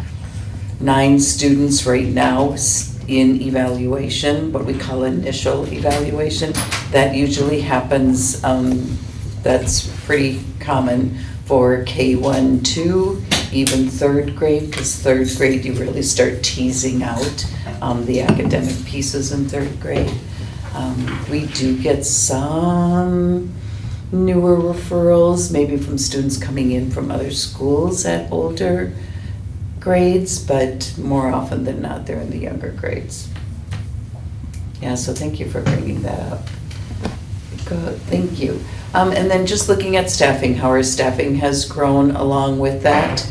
9 students right now in evaluation, what we call initial evaluation. That usually happens, that's pretty common for K1, 2, even third grade, because third grade you really start teasing out the academic pieces in third grade. We do get some newer referrals, maybe from students coming in from other schools at older grades, but more often than not, they're in the younger grades. Yeah, so thank you for bringing that up. Good, thank you. And then just looking at staffing, how our staffing has grown along with that.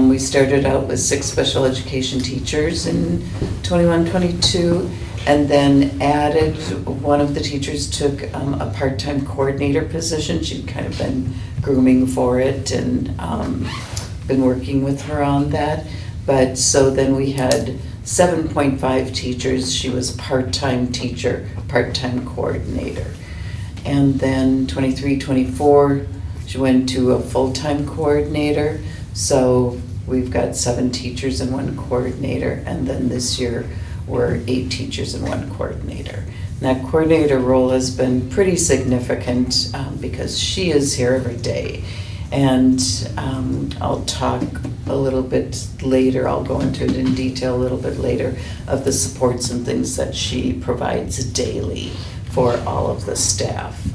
We started out with 6 special education teachers in 21-22, and then added, one of the teachers took a part-time coordinator position. She'd kind of been grooming for it and been working with her on that. But so then we had 7.5 teachers. She was part-time teacher, part-time coordinator. And then 23-24, she went to a full-time coordinator. So we've got 7 teachers and 1 coordinator. And then this year, we're 8 teachers and 1 coordinator. And that coordinator role has been pretty significant because she is here every day. And I'll talk a little bit later, I'll go into it in detail a little bit later, of the supports and things that she provides daily for all of the staff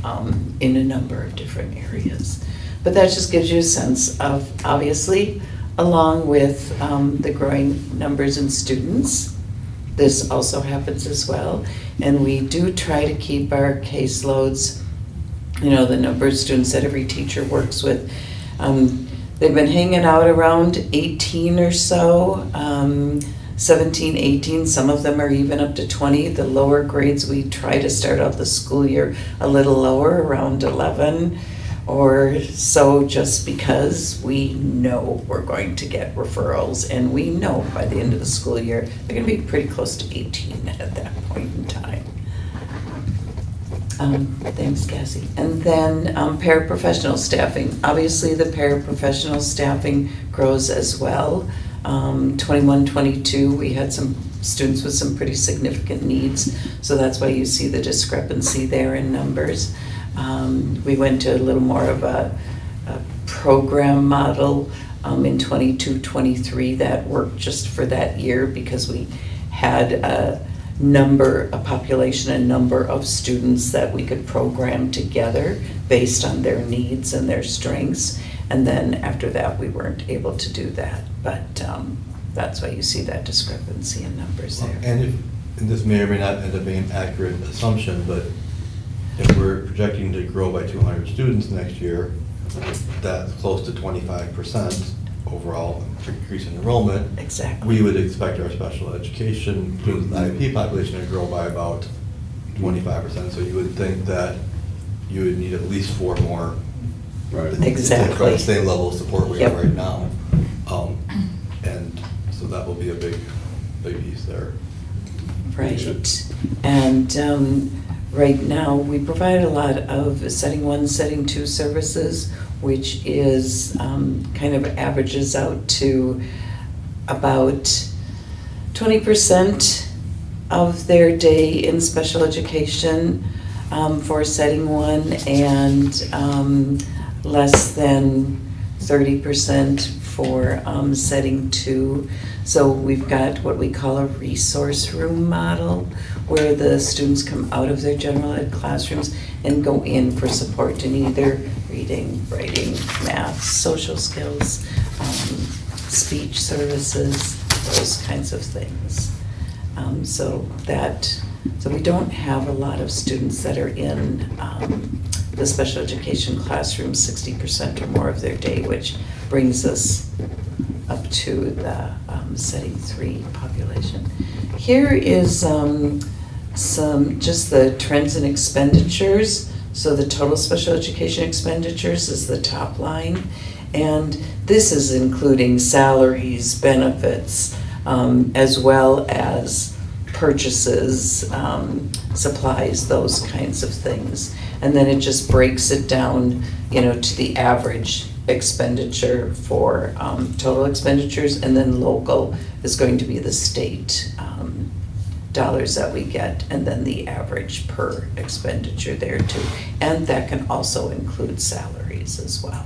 in a number of different areas. But that just gives you a sense of, obviously, along with the growing numbers in students, this also happens as well. And we do try to keep our caseloads, you know, the number of students that every teacher works with. They've been hanging out around 18 or so, 17, 18, some of them are even up to 20. The lower grades, we try to start out the school year a little lower, around 11 or so, just because we know we're going to get referrals, and we know by the end of the school year, they're gonna be pretty close to 18 at that point in time. Thanks, Cassie. And then paraprofessional staffing. Obviously, the paraprofessional staffing grows as well. 21-22, we had some students with some pretty significant needs, so that's why you see the discrepancy there in numbers. We went to a little more of a program model in 22-23 that worked just for that year because we had a population and number of students that we could program together based on their needs and their strengths. And then after that, we weren't able to do that. But that's why you see that discrepancy in numbers there. And this may or may not end up being an accurate assumption, but if we're projecting to grow by 200 students next year, that's close to 25% overall increase in enrollment. Exactly. We would expect our special education student IEP population to grow by about 25%. So you would think that you would need at least 4 more. Right. Exactly. The same level of support we have Yep. right now. And so that will be a big piece there. Right. And right now, we provide a lot of setting 1, setting 2 services, which is kind of averages out to about 20% of their day in special education for setting 1, and less than 30% for setting 2. So we've got what we call a resource room model, where the students come out of their general ed classrooms and go in for support in either reading, writing, math, social skills, speech services, those kinds of things. So we don't have a lot of students that are in the special education classroom 60% or more of their day, which brings us up to the setting 3 population. Here is just the trends in expenditures. So the total special education expenditures is the top line. And this is including salaries, benefits, as well as purchases, supplies, those kinds of things. And then it just breaks it down, to the average expenditure for total expenditures, and then local is going to be the state dollars that we get, and then the average per expenditure there too. And that can also include salaries as well.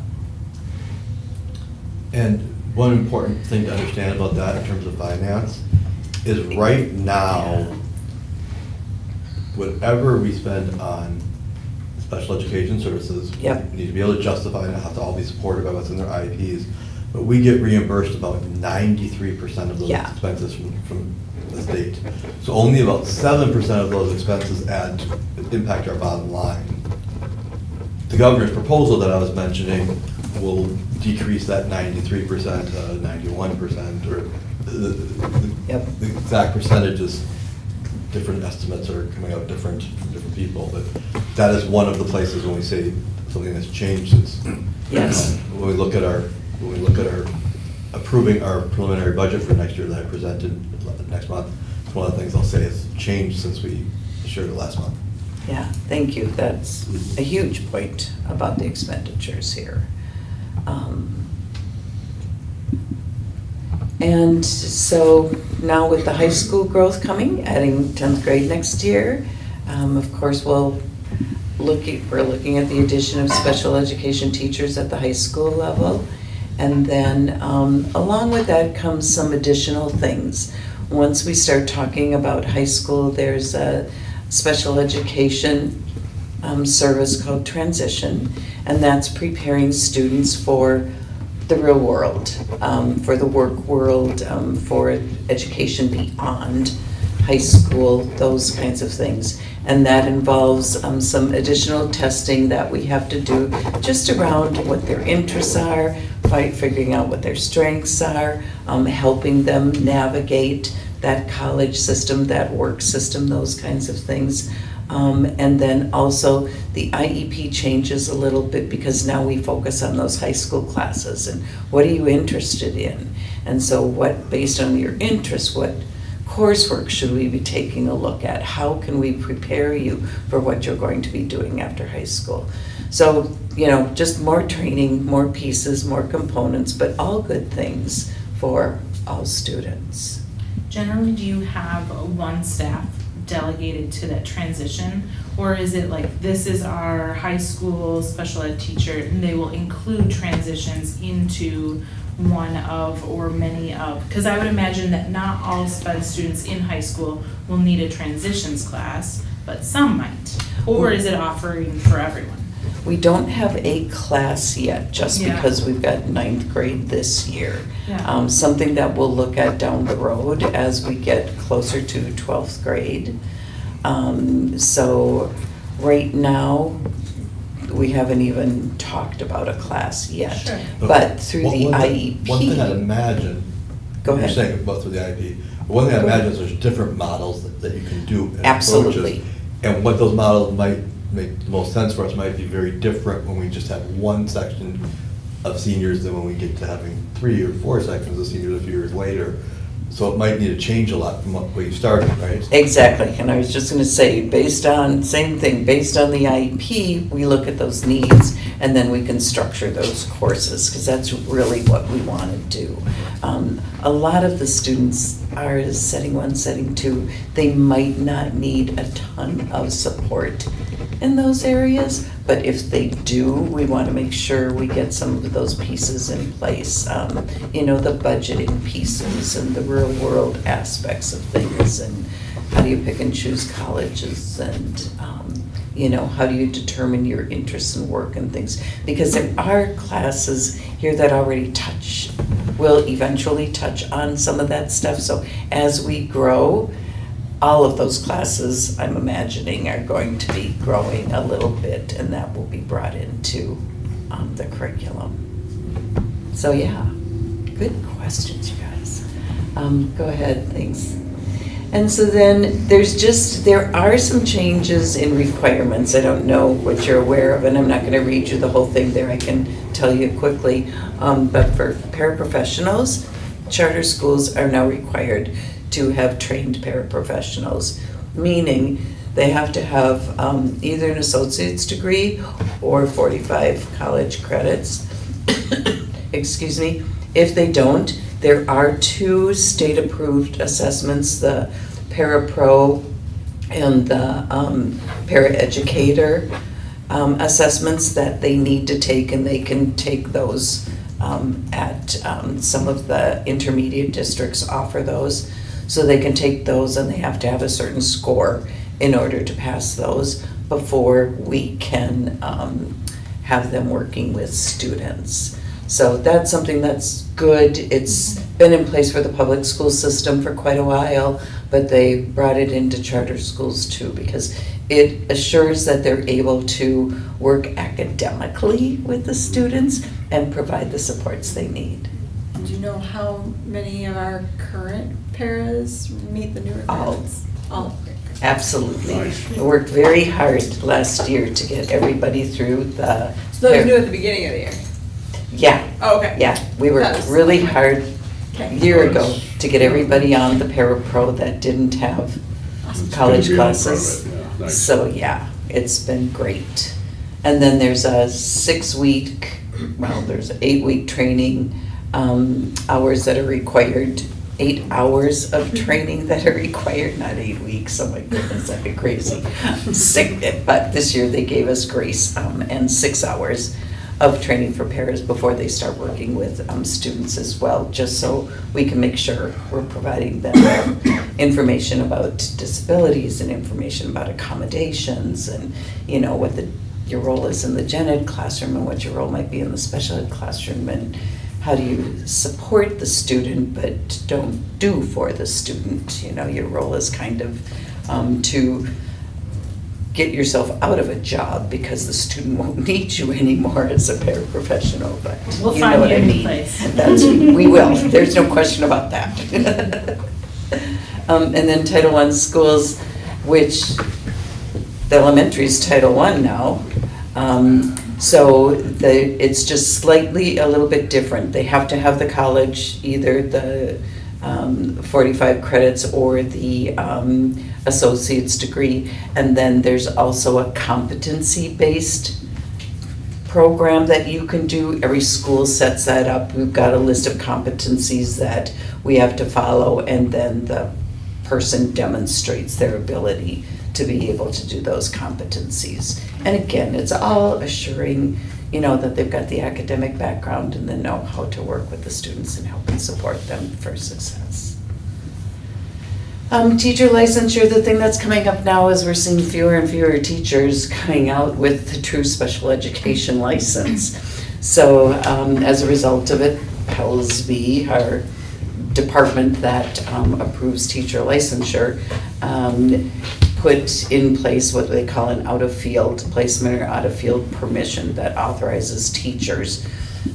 And one important thing to understand about that in terms of finance is right now, whatever we spend on special education services, Yep. we need to be able to justify and have to all be supported by what's in their IEPs. but we get reimbursed about 93% of those Yeah. expenses from the state. So only about 7% of those expenses impact our bottom line. The governor's proposal that I was mentioning will decrease that 93% to 91%, or Yep. the exact percentages, different estimates are coming out different from different people, but that is one of the places when we say something that's changed, it's, Yes. when we look at our approving our preliminary budget for next year that I presented next month, it's one of the things I'll say has changed since we shared it last month. Yeah, thank you. That's a huge point about the expenditures here. And so now with the high school growth coming, adding 10th grade next year, of course, we're looking at the addition of special education teachers at the high school level. And then along with that comes some additional things. Once we start talking about high school, there's a special education service called Transition, and that's preparing students for the real world, for the work world, for education beyond high school, those kinds of things. And that involves some additional testing that we have to do just around what their interests are, figuring out what their strengths are, helping them navigate that college system, that work system, those kinds of things. And then also the IEP changes a little bit because now we focus on those high school classes and what are you interested in? And so based on your interests, what coursework should we be taking a look at? How can we prepare you for what you're going to be doing after high school? So, just more training, more pieces, more components, but all good things for all students. Generally, do you have one staff delegated to that transition? Or is it like, this is our high school special ed teacher, and they will include transitions into one of or many of? Because I would imagine that not all SPED students in high school will need a transitions class, but some might. Or is it offering for everyone? We don't have a class yet, just Yeah. because we've got 9th grade this year. Yeah. Something that we'll look at down the road as we get closer to 12th grade. So right now, we haven't even talked about a class yet. Sure. But through the IEP. One thing I'd imagine, Go ahead. you're saying about through the IEP, but one thing I imagine is there's different models that you can do. and Absolutely. approaches. And what those models might make the most sense for us might be very different when we just have one section of seniors than when we get to having 3 or 4 sections of seniors a few years later. So it might need to change a lot from what you started, right? Exactly, and I was just gonna say, based on the IEP, we look at those needs, and then we can structure those courses, because that's really what we wanna do. A lot of the students are setting 1, setting 2, they might not need a ton of support in those areas, but if they do, we wanna make sure we get some of those pieces in place. The budgeting pieces and the real world aspects of things, and how do you pick and choose colleges, and how do you determine your interests in work and things? Because there are classes here that already will eventually touch on some of that stuff. So as we grow, all of those classes, I'm imagining, are going to be growing a little bit, and that will be brought into the curriculum. So yeah, good questions, you guys. Go ahead, thanks. And so then there are some changes in requirements. I don't know what you're aware of, and I'm not going to read you the whole thing there. I can tell you quickly. But for paraprofessionals, charter schools are now required to have trained paraprofessionals, meaning they have to have either an associate's degree or 45 college credits. Excuse me. If they don't, there are 2 state-approved assessments, the Parapro and the Paraeducator assessments that they need to take, and they can take those at some of the intermediate districts offer those. So they can take those, and they have to have a certain score in order to pass those before we can have them working with students. So that's something that's good. It's been in place for the public school system for quite a while, but they brought it into charter schools too, because it assures that they're able to work academically with the students and provide the supports they need. Do you know how many of our current paras meet the new requirements? All. Absolutely. Nice. We worked very hard last year to get everybody through the. So that was new at the beginning of the year? Yeah, Oh, okay. yeah. We worked That was- really hard a Okay. year ago to get everybody on the para-pro that didn't have It's college gonna be on front of classes. it, yeah, nice. So, yeah, it's been great. And then there's a 6-week, well, there's 8-week training, hours that are required, 8 hours of training that are required, not 8 weeks, oh my goodness, that'd be crazy. But this year they gave us grace, and 6 hours of training for paras before they start working with students as well, just so we can make sure we're providing them information about disabilities and information about accommodations and, you know, what your role is in the gen ed classroom and what your role might be in the special ed classroom, and how do you support the student but don't do for the student. You know, your role is kind of to get yourself out of a job because the student won't need you anymore as a paraprofessional, but We'll you know find what you I a new mean. place. We will, there's no question about that. And then Title I schools, which the elementary is Title I now. So it's just slightly a little bit different. They have to have the college, either the 45 credits or the associate's degree. And then there's also a competency-based program that you can do. Every school sets that up. We've got a list of competencies that we have to follow, and then the person demonstrates their ability to be able to do those competencies. And again, it's all assuring, you know, that they've got the academic background and then know how to work with the students and help and support them for success. Teacher licensure, the thing that's coming up now is we're seeing fewer and fewer teachers coming out with the true special education license. So as a result of it, PELSB, our department that approves teacher licensure, put in place what they call an out-of-field placement or out-of-field permission that authorizes teachers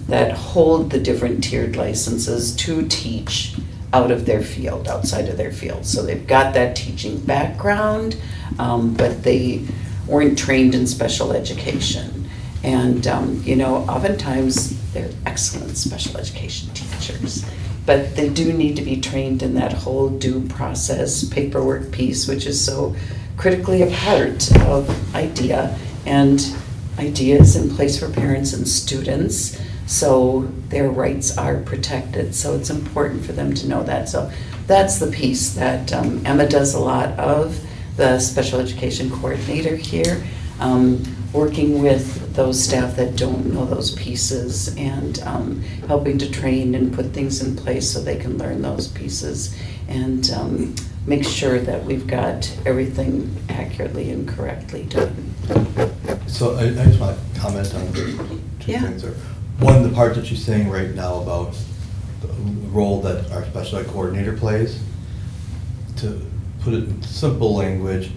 that hold the different tiered licenses to teach out of their field, outside of their field. So they've got that teaching background, but they weren't trained in special education. And, you know, oftentimes they're excellent special education teachers, but they do need to be trained in that whole due process paperwork piece, which is so critically a part of IDEA, and IDEA is in place for parents and students, so their rights are protected. So it's important for them to know that. So that's the piece that Emma does a lot of, the special education coordinator here, working with those staff that don't know those pieces and helping to train and put things in place so they can learn those pieces and make sure that we've got everything accurately and correctly done. So I just want to comment on two Yeah. things there. One, the part that she's saying right now about the role that our special ed coordinator plays. To put it in simple language,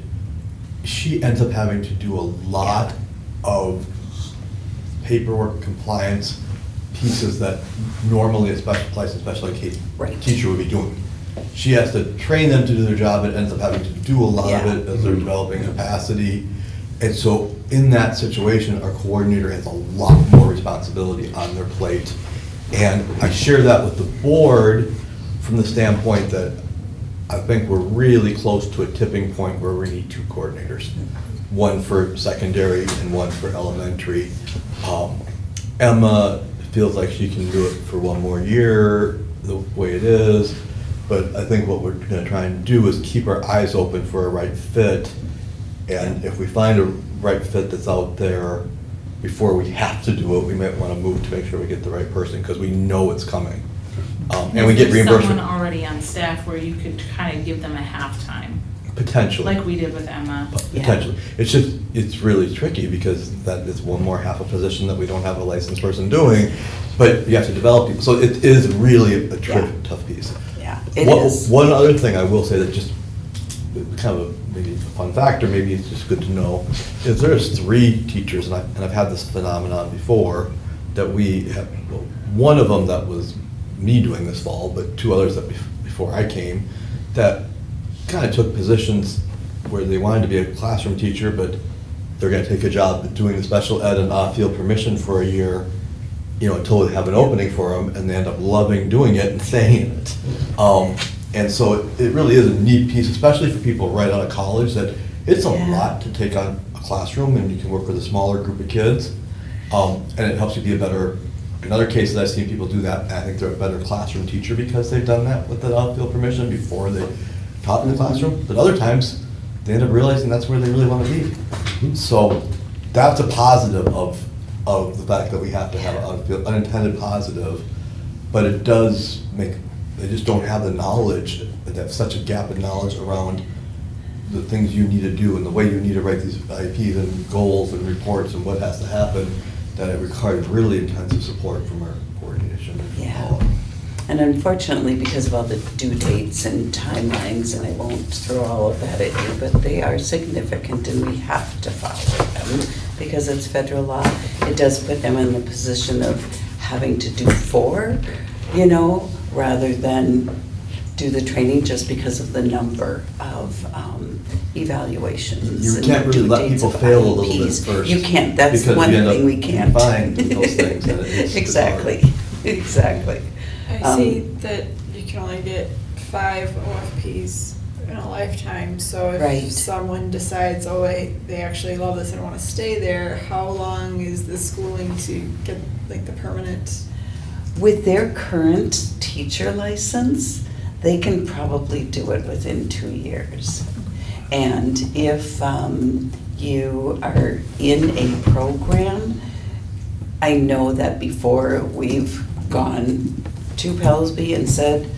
she ends up having to do a lot of paperwork compliance pieces that normally a licensed special education Right. teacher would be doing. She has to train them to do their job, and ends up having to do a lot Yeah. of it as they're developing capacity. And so in that situation, our coordinator has a lot more responsibility on their plate. And I share that with the board from the standpoint that I think we're really close to a tipping point where we need 2 coordinators. One for secondary and one for elementary. Emma feels like she can do it for 1 more year, the way it is. But I think what we're gonna try and do is keep our eyes open for a right fit. And if we find a right fit that's out there before we have to do it, we might wanna move to make sure we get the right person, because we know it's coming. And we get Is there reimbursement. someone already on staff where you could kind of give them a half-time? Potentially. Like we did with Emma. Yeah. Potentially. It's just, it's really tricky because that is one more half a position that we don't have a licensed person doing, but you have to develop people. So it is really a tough piece. Yeah, it is. One other thing I will say that just kind of maybe a fun fact, or maybe it's just good to know, is there's 3 teachers, and I've had this phenomenon before, that we have, well, one of them that was me doing this fall, but 2 others that before I came, that kind of took positions where they wanted to be a classroom teacher, but they're gonna take a job doing the special ed and not feel permission for a year, until they have an opening for them, and they end up loving doing it and staying in it. And so it really is a neat piece, especially for people right out of college, that it's a Yeah. lot to take on a classroom, and you can work with a smaller group of kids. And it helps you be a better, in other cases, I've seen people do that, and I think they're a better classroom teacher because they've done that with the outfield permission before they taught in the classroom. But other times, they end up realizing that's where they really want to be. So that's a positive of the fact that we have to have an outfield, unintended positive, but it does make, they just don't have the knowledge, they have such a gap in knowledge around the things you need to do and the way you need to write these IEPs and goals and reports and what has to happen, that it requires really intensive support from our coordination. Yeah. And unfortunately, because of all the due dates and timelines, and I won't throw all of that at you, but they are significant and we have to follow them because it's federal law. It does put them in the position of having to do 4, rather than do the training just because of the number of evaluations. You and can't really due let dates people of fail a little bit IEPs. first. You can't, that's because one we end up thing we can't. Fined with those things, and it's Exactly, exactly. I see that you can only get 5 OFPs in a lifetime, so Right. if someone decides, oh wait, they actually love this and want to stay there, how long is the schooling to get like the permanent? With their current teacher license, they can probably do it within 2 years. And if you are in a program, I know that before we've gone to Pellsby and said,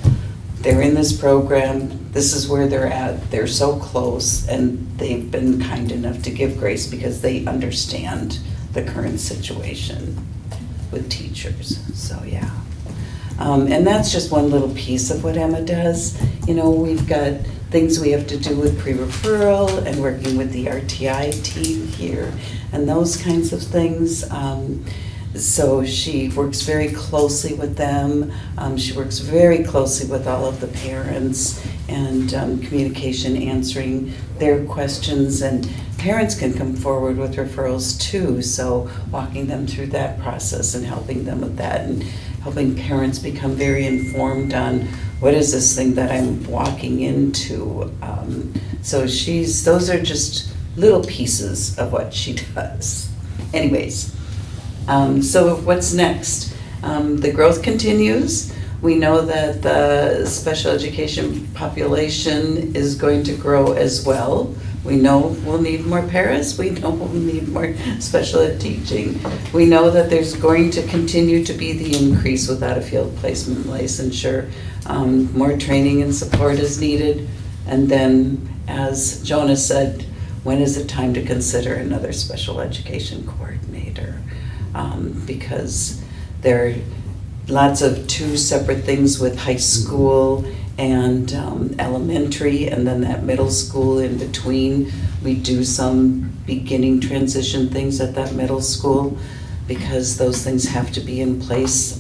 they're in this program, this is where they're at, they're so close, and they've been kind enough to give grace because they understand the current situation with teachers, so yeah. And that's just one little piece of what Emma does. We've got things we have to do with pre-referral and working with the RTI team here and those kinds of things. So she works very closely with them. She works very closely with all of the parents and communication, answering their questions. And parents can come forward with referrals too. So walking them through that process and helping them with that and helping parents become very informed on what is this thing that I'm walking into. So those are just little pieces of what she does. Anyways. So what's next? The growth continues. We know that the special education population is going to grow as well. We know we'll need more paras. We know we'll need more special ed teaching. We know that there's going to continue to be the increase without a field placement licensure. More training and support is needed. And then, as Jonah said, when is it time to consider another special education coordinator? Because there are lots of 2 separate things with high school and elementary, and then that middle school in between. We do some beginning transition things at that middle school because those things have to be in place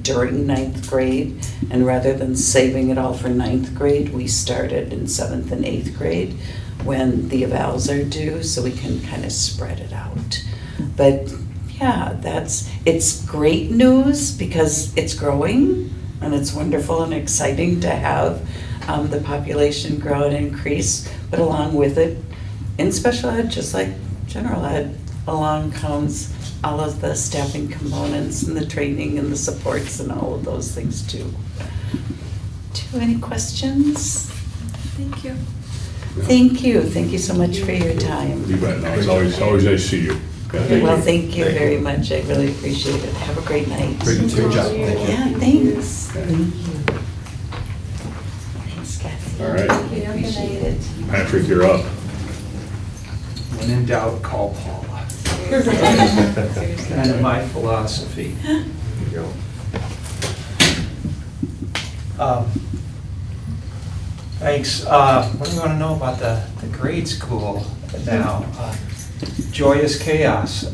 during 9th grade. And rather than saving it all for 9th grade, we started in 7th and 8th grade when the evals are due, so we can kind of spread it out. But yeah, it's great news because it's growing and it's wonderful and exciting to have the population grow and increase, but along with it, in special ed, just like general ed, along comes all of the staffing components and the training and the supports and all of those things too. Any questions? Thank you. Thank you so much for your time. You bet. No, it's always nice to see you. Yeah, Well, thank you very much. I really appreciate it. Have a great night. Great job, thank you. Yeah, thanks. Thank you. Thanks, Kathy. All right. appreciate it. Patrick, you're up. When in doubt, call Paula. Kind of my philosophy. There you go. Thanks. What do you want to know about the grade school now? Joyous chaos.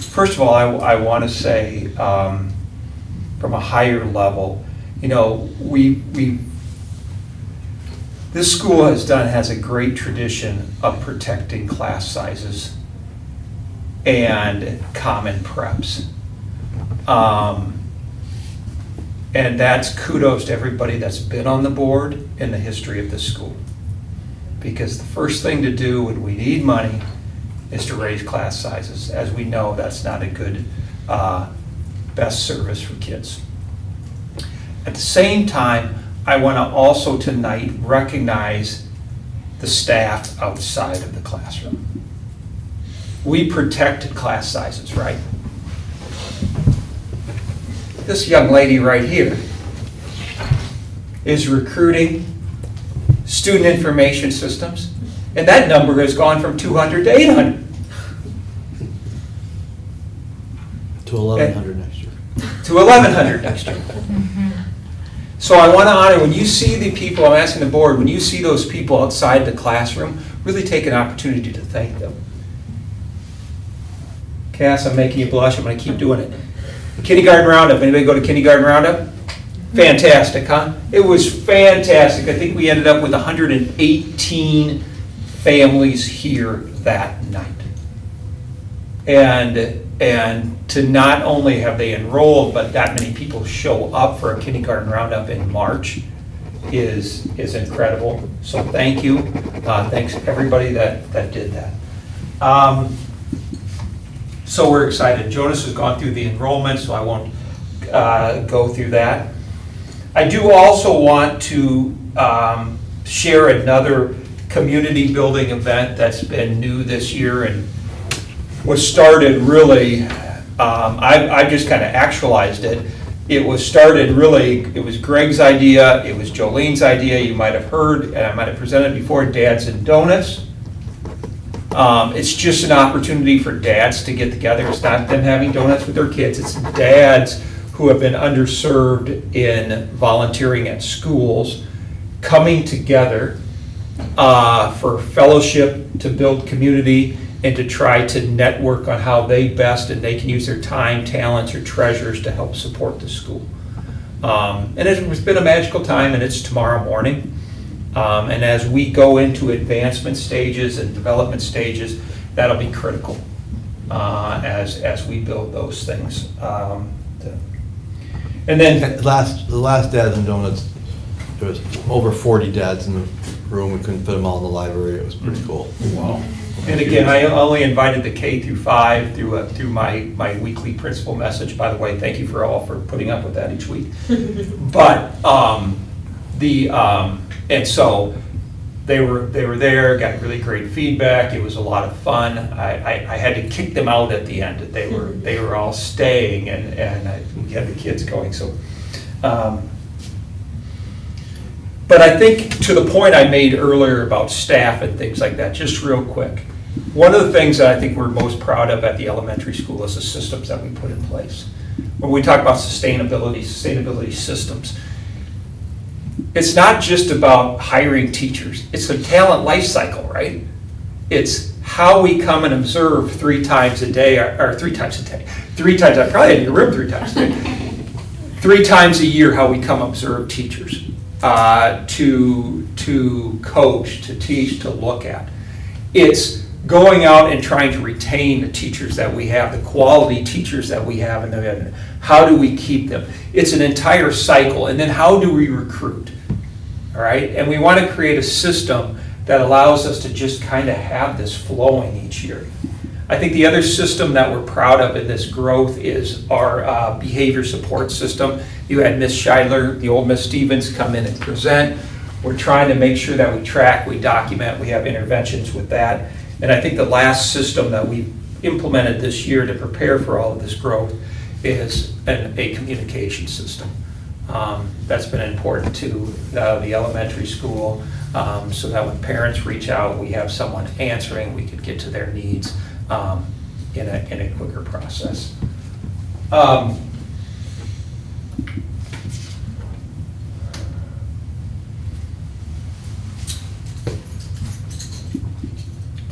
First of all, I want to say, from a higher level, you know, this school has a great tradition of protecting class sizes and common preps. And that's kudos to everybody that's been on the board in the history of this school. Because the first thing to do when we need money is to raise class sizes. As we know, that's not a good, best service for kids. At the same time, I want to also tonight recognize the staff outside of the classroom. We protected class sizes, right? This young lady right here is recruiting student information systems, and that number has gone from 200 to 800. To 1,100 next year. To 1,100 next year. So I want to honor, when you see the people, I'm asking the board, when you see those people outside the classroom, really take an opportunity to thank them. Cass, I'm making you blush, I'm going to keep doing it. Kindergarten Roundup, anybody go to Kindergarten Roundup? Fantastic, huh? It was fantastic. I think we ended up with 118 families here that night. And to not only have they enrolled, but that many people show up for a Kindergarten Roundup in March is incredible. So thank you. Thanks everybody that did that. So we're excited. Jonas has gone through the enrollment, so I won't go through that. I do also want to share another community building event that's been new this year and was started really, I just kind of actualized it. It was started really, it was Greg's idea, it was Jolene's idea, you might have heard, and I might have presented before, Dads and Donuts. It's just an opportunity for dads to get together. It's not them having donuts with their kids, it's dads who have been underserved in volunteering at schools, coming together for fellowship, to build community, and to try to network on how they best and they can use their time, talents, or treasures to help support the school. And it's been a magical time, and it's tomorrow morning. And as we go into advancement stages and development stages, that'll be critical as we build those things. And then The last Dads and Donuts, there was over 40 dads in the room. We couldn't fit them all in the library. It was pretty cool. wow. And again, I only invited the K through 5 through my weekly principal message. By the way, thank you all for putting up with that each week. But and so they were there, got really great feedback. It was a lot of fun. I had to kick them out at the end. They were all staying, and we had the kids going. So, but I think to the point I made earlier about staff and things like that, just real quick. One of the things that I think we're most proud of at the elementary school is the systems that we put in place. When we talk about sustainability systems, it's not just about hiring teachers. It's a talent life cycle, right? It's how we come and observe 3 times a day, or 3 times a day. 3 times, I probably had in your room 3 times a day. 3 times a year, how we come observe teachers to coach, to teach, to look at. It's going out and trying to retain the teachers that we have, the quality teachers that we have, and how do we keep them? It's an entire cycle. And then how do we recruit? All right, and we want to create a system that allows us to just kind of have this flowing each year. I think the other system that we're proud of in this growth is our behavior support system. You had Miss Scheidler, the old Miss Stevens, come in and present. We're trying to make sure that we track, we document, we have interventions with that. And I think the last system that we implemented this year to prepare for all of this growth is a communication system. That's been important to the elementary school, so that when parents reach out, we have someone answering, we could get to their needs in a quicker process.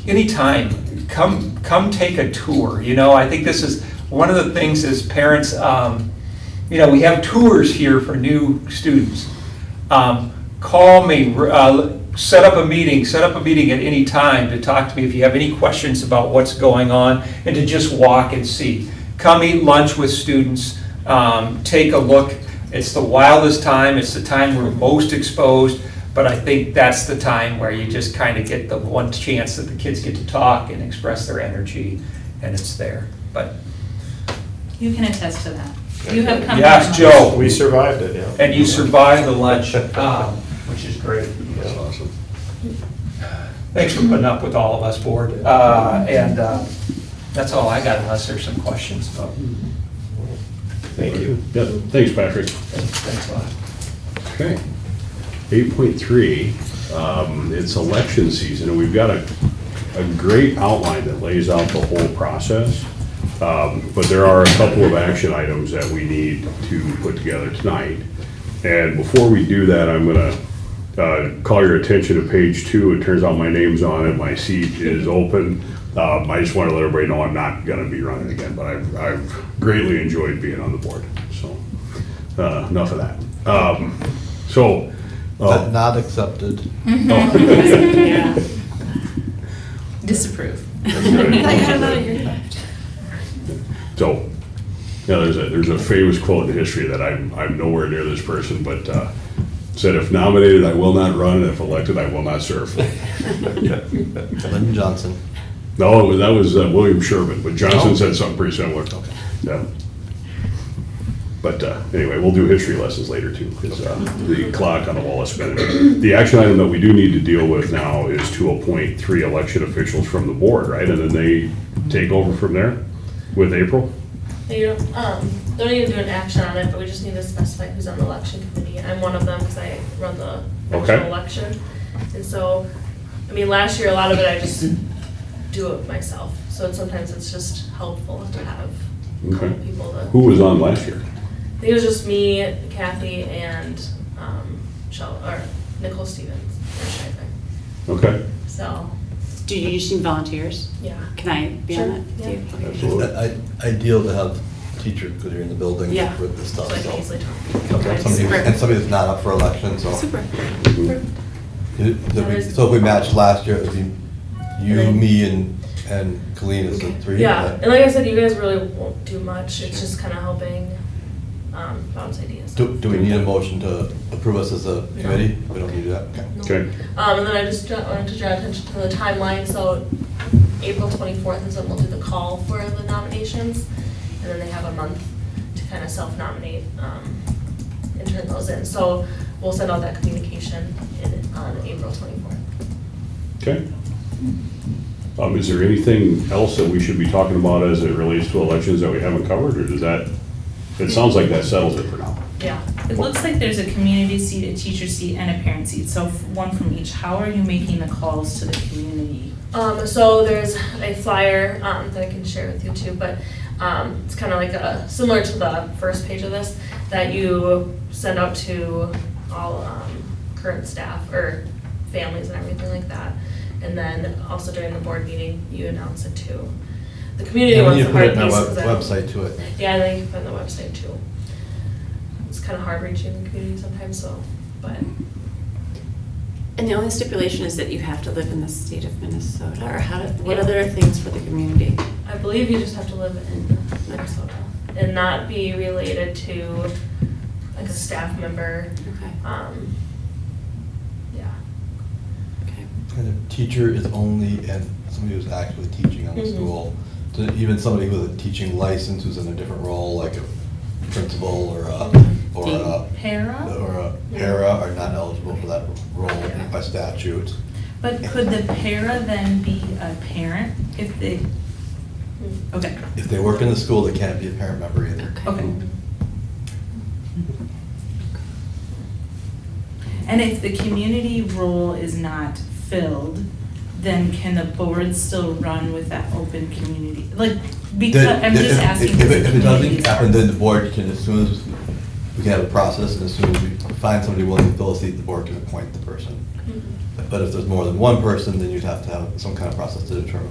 Anytime, come take a tour. You know, I think this is one of the things as parents, you know, we have tours here for new students. Call me, set up a meeting at any time to talk to me if you have any questions about what's going on and to just walk and see. Come eat lunch with students, take a look. It's the wildest time, it's the time we're most exposed, but I think that's the time where you just kind of get the one chance that the kids get to talk and express their energy, and it's there. But You can attest to that. You have come. yes, here much. Joe, We survived it, yeah. and you survived the lunch, which is great. That's awesome. Thanks for putting up with all of us, board. And that's all I got unless there's some questions. Thank you. Yeah, thanks, Patrick. Thanks a lot. Okay. 8.3, it's election season, and we've got a great outline that lays out the whole process. But there are a couple of action items that we need to put together tonight. And before we do that, I'm gonna call your attention to page 2. It turns out my name's on it, my seat is open. I just want to let everybody know I'm not gonna be running again, but I've greatly enjoyed being on the board, so, enough of that. Not accepted. Yeah. Disapprove. So, yeah, there's a famous quote in history that I'm nowhere near this person, but said, if nominated, I will not run, and if elected, I will not serve. Lyndon Johnson. No, that was William Sherman, but Johnson said something pretty similar. Yeah. But anyway, we'll do history lessons later too, because the clock on the wall is spinning. The action item that we do need to deal with now is to appoint 3 election officials from the board, right? And then they take over from there with April? You don't need to do an action on it, but we just need to specify who's on the election committee. I'm one of them because I run the Okay. national election. And so, I mean, last year, a lot of it I just do it myself. So sometimes it's just helpful to have a couple Okay. people to. Who was on last year? I think it was just me, Kathy, and Nicole Stevens. Okay, So, Do you just need volunteers? yeah. Can I be on Sure, it? yeah. too? Okay. absolutely. Ideal to have teachers, because you're in the building Yeah. with this So stuff, I can so. easily talk. Okay, somebody that's not up for election, so. Super. So if we matched last year, it would be you, me, and Colleen is the 3? Yeah, and like I said, you guys really won't do much. It's just kind of helping bounce ideas. Do we need a motion to approve us as a committee? We don't need that, okay. Okay, And then I just wanted to draw attention to the timeline, so April 24th is when we'll do the call for the nominations, and then they have a month to kind of self-nominate and turn those in. So we'll send out that communication on April 24th. okay. Is there anything else that we should be talking about as it relates to elections that we haven't covered, or does that, it sounds like that settles it for now. Yeah. It looks like there's a community seat, a teacher seat, and a parent seat, so one from each. How are you making the calls to the community? So there's a flyer that I can share with you too, but it's kind of like similar to the first page of this, that you send out to all current staff or families and everything like that. And then also during the board meeting, you announce it too. The community And wants you the put hard it in our pieces. website to it. Yeah, and then you can put it on the website too. It's kind of hard reaching the community sometimes, so, but. And the only stipulation is that you have to live in the state of Minnesota, or what other things for the community? I believe you just have to live in Minnesota and not be related to like a staff member. Okay, Yeah. okay. And a teacher is only, and somebody who's actually teaching on the Mhm. school, to even somebody with a teaching license who's in a different role, like a principal or a Para? para are not eligible for that role by statute. But could the para then be a parent if they, okay, If they work in the school, they can't be a parent member either. okay. And if the community role is not filled, then can the board still run with that open community? Like, because, I'm just asking. If because the it community is doesn't happen, then the board can, as soon as we can have a process, and as soon as we find somebody willing to fill a seat, the board can appoint the person. But if there's more than one person, then you'd have to have some kind of process to determine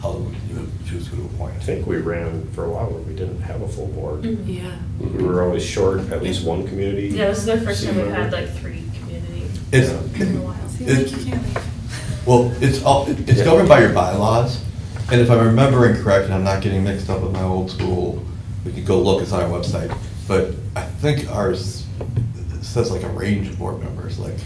how you would choose who to appoint. I think we ran for a while where we didn't have a full board. Yeah. We were always short at least one community. Yeah, this is the first seat time we've member. had like 3 community It's, in a while. See, like you can't leave. well, it's governed by your bylaws, and if I'm remembering correct, and I'm not getting mixed up with my old school, we could go look, it's on our website, but I think ours says like a range of board members, like,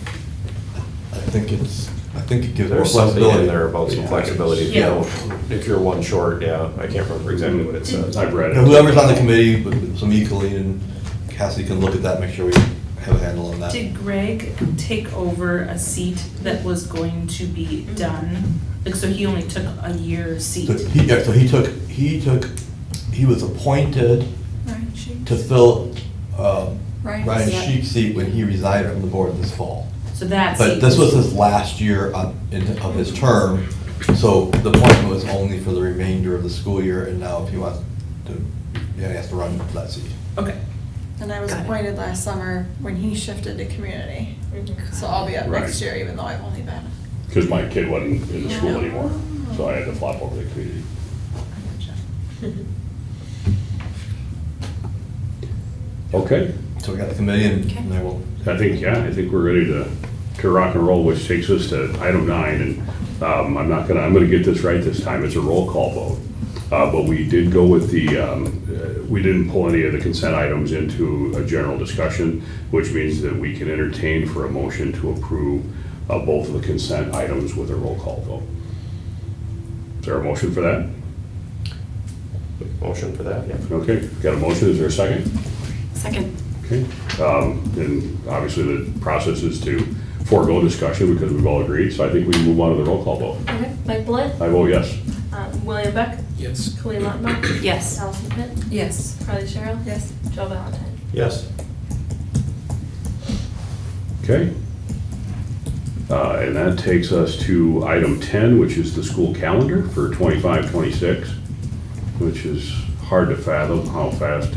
I think it gives more There's something flexibility. in there about some flexibility. If you Yeah. don't- If you're one short, yeah, I can't remember exactly what it says. I've read it. And whoever's on the committee, so me, Colleen, and Cassie can look at that, make sure we have a handle on that. Did Greg take over a seat that was going to be done? Like, so he only took a year seat? So he was appointed Ryan Sheik. to fill Ryan's, Ryan yeah. Sheik's seat when he resigned from the board this fall. So that seat. But this was his last year of his term, so the appointment was only for the remainder of the school year, and now if he wants to, yeah, he has to run for that seat. Okay. And I was Got it. appointed last summer when he shifted to community. So I'll be up Right. next year, even though I've only been. Because my kid wasn't in the school Yeah. anymore, so I had to flop over the community. Okay, So we got the committee, and Okay. then we'll, I think we're ready to rock and roll, which takes us to item 9, and I'm gonna get this right this time, it's a roll call vote. But we did go with we didn't pull any of the consent items into a general discussion, which means that we can entertain for a motion to approve both of the consent items with a roll call vote. Is there a motion for that? Motion for that, yeah. Okay, got a motion, is there a second? Second. Okay, and obviously the process is to forego discussion because we've all agreed, so I think we can move on to the roll call vote. Okay, Mike Bullitt, I vote yes. William Beck, Yes. Colleen Lautenbach. Yes. Allison Pitt, Yes. Carly Sherrill. Yes. Joe Valentine. Yes. Okay. And that takes us to item 10, which is the school calendar for 25-26, which is hard to fathom how fast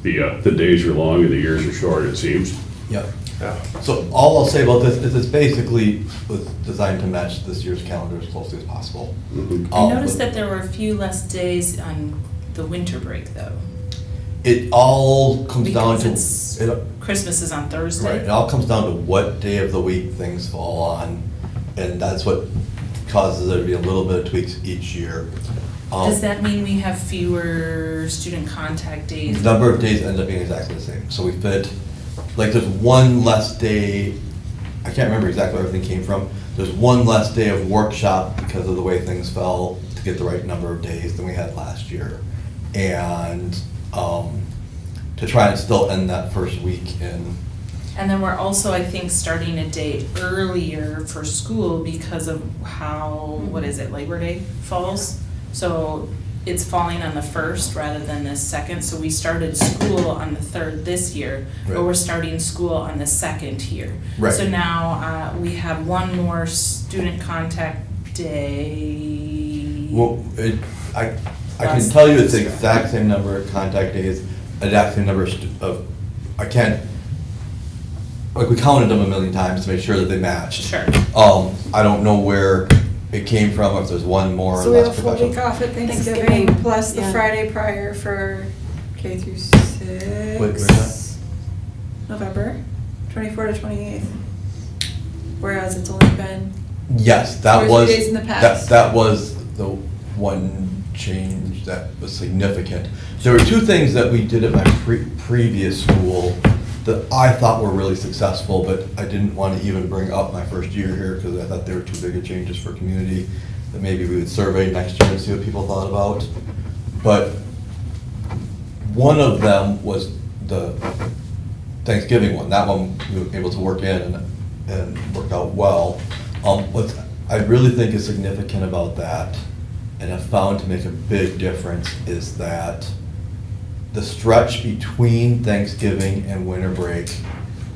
the days are long and the years are short, it seems. yeah. Yeah. So all I'll say about this is it's basically was designed to match this year's calendar as closely as possible. Mhm. I noticed that there were a few less days on the winter break, though. It all comes down Because to. it's, it- Christmas is on Right, Thursday. it all comes down to what day of the week things fall on, and that's what causes there to be a little bit of tweaks each year. Does that mean we have fewer student contact days? The number of days end up being exactly the same, so we fit, like, there's one less day, I can't remember exactly where everything came from, there's one less day of workshop because of the way things fell to get the right number of days than we had last year. And, to try and still end that first week in. And then we're also, I think, starting a day earlier for school because of how, what is it, Labor Day falls? So it's falling on the 1st rather than the 2nd, so we started school on the 3rd this year, but Right. we're starting school on the 2nd here. Right. So now, we have one more student contact day. Well, I can Last tell you it's the semester. exact same number of contact days, exact same number of, I can't, like, we counted them a million times to make sure that they matched. Sure. I don't know where it came from, if there's one more or So we have a less full week professional. off at Thanksgiving, Thanksgiving, plus the yeah. Friday prior for K through where's that? 6. November, 24 to 28th. Whereas it's only been, Yes, 2 that or was, 3 days in the past. that was the one change that was significant. There were two things that we did at my previous school that I thought were really successful, but I didn't want to even bring up my first year here because I thought they were too big of changes for community, that maybe we would survey next year and see what people thought about. But one of them was the Thanksgiving one. That one we were able to work in and worked out well. What I really think is significant about that, and have found to make a big difference, is that the stretch between Thanksgiving and winter break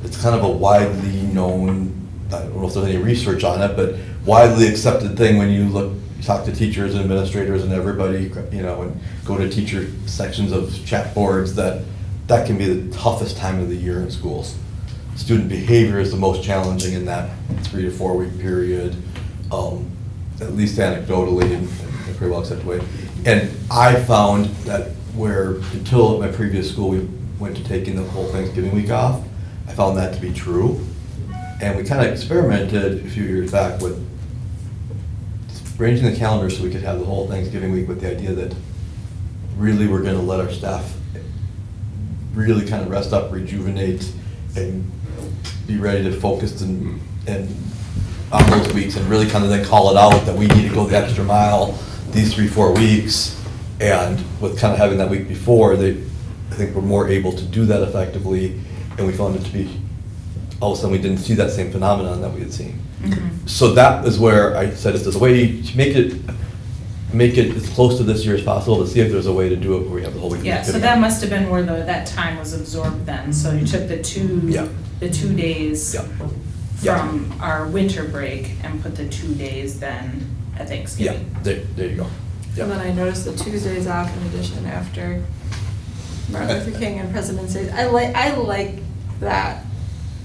it's kind of a widely known, I don't know if there's any research on it, but widely accepted thing when you talk to teachers and administrators and everybody, and go to teacher sections of chat boards, that can be the toughest time of the year in schools. Student behavior is the most challenging in that 3 to 4 week period, at least anecdotally and pretty well accepted way. And I found that until at my previous school we went to taking the whole Thanksgiving week off, I found that to be true. And we kind of experimented a few years back with arranging the calendar so we could have the whole Thanksgiving week, with the idea that really we're gonna let our staff really kind of rest up, rejuvenate, and be ready to focus and on those weeks, and really kind of then call it out that we need to go the extra mile these 3-4 weeks. And with kind of having that week before, I think we're more able to do that effectively, and we found it to be, all of a sudden we didn't see that same phenomenon that we had seen. So that is where I said, if there's a way to make it as close to this year as possible, to see if there's a way to do it where we have the whole week. Yeah, so that must have been where that time was absorbed then, so you took the 2 days Yeah. from our winter break and put the 2 days then at Yeah, Thanksgiving. there you go. And then I noticed the Tuesdays off in addition after Martin Luther King and President's Day. I like that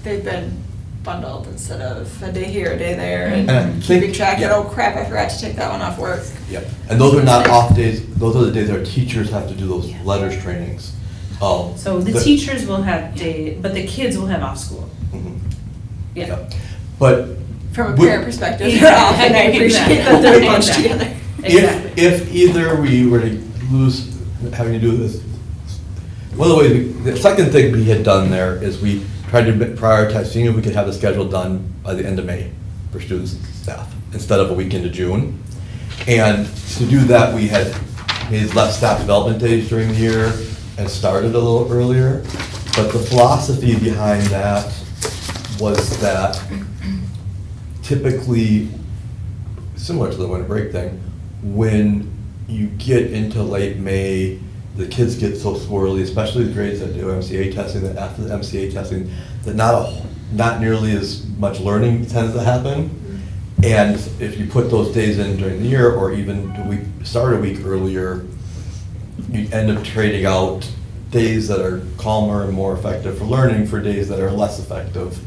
they've been bundled instead of a day here, a day there, And I and keeping think- track, yeah. oh crap, I forgot to take that one off work. Yep, and those are not off days, those are the days our teachers have to do those letters trainings. So the teachers will have day, but the kids will have off school. Mhm. Yeah. Yep. But From a Would- parent perspective, they're off, and I appreciate that they're bunched Exactly. together. Exactly. if either we were to lose, having to do this, one of the ways, the second thing we had done there is we tried to prioritize, seeing if we could have the schedule done by the end of May for students and staff, instead of a week into June. And to do that, we had made less staff development days during the year and started a little earlier. But the philosophy behind that was that typically, similar to the winter break thing, when you get into late May, the kids get so squirrely, especially the grades that do MCA testing, that after the MCA testing, that not nearly as much learning tends to happen. And if you put those days in during the year, or even start a week earlier, you end up trading out days that are calmer and more effective for learning for days that are less effective.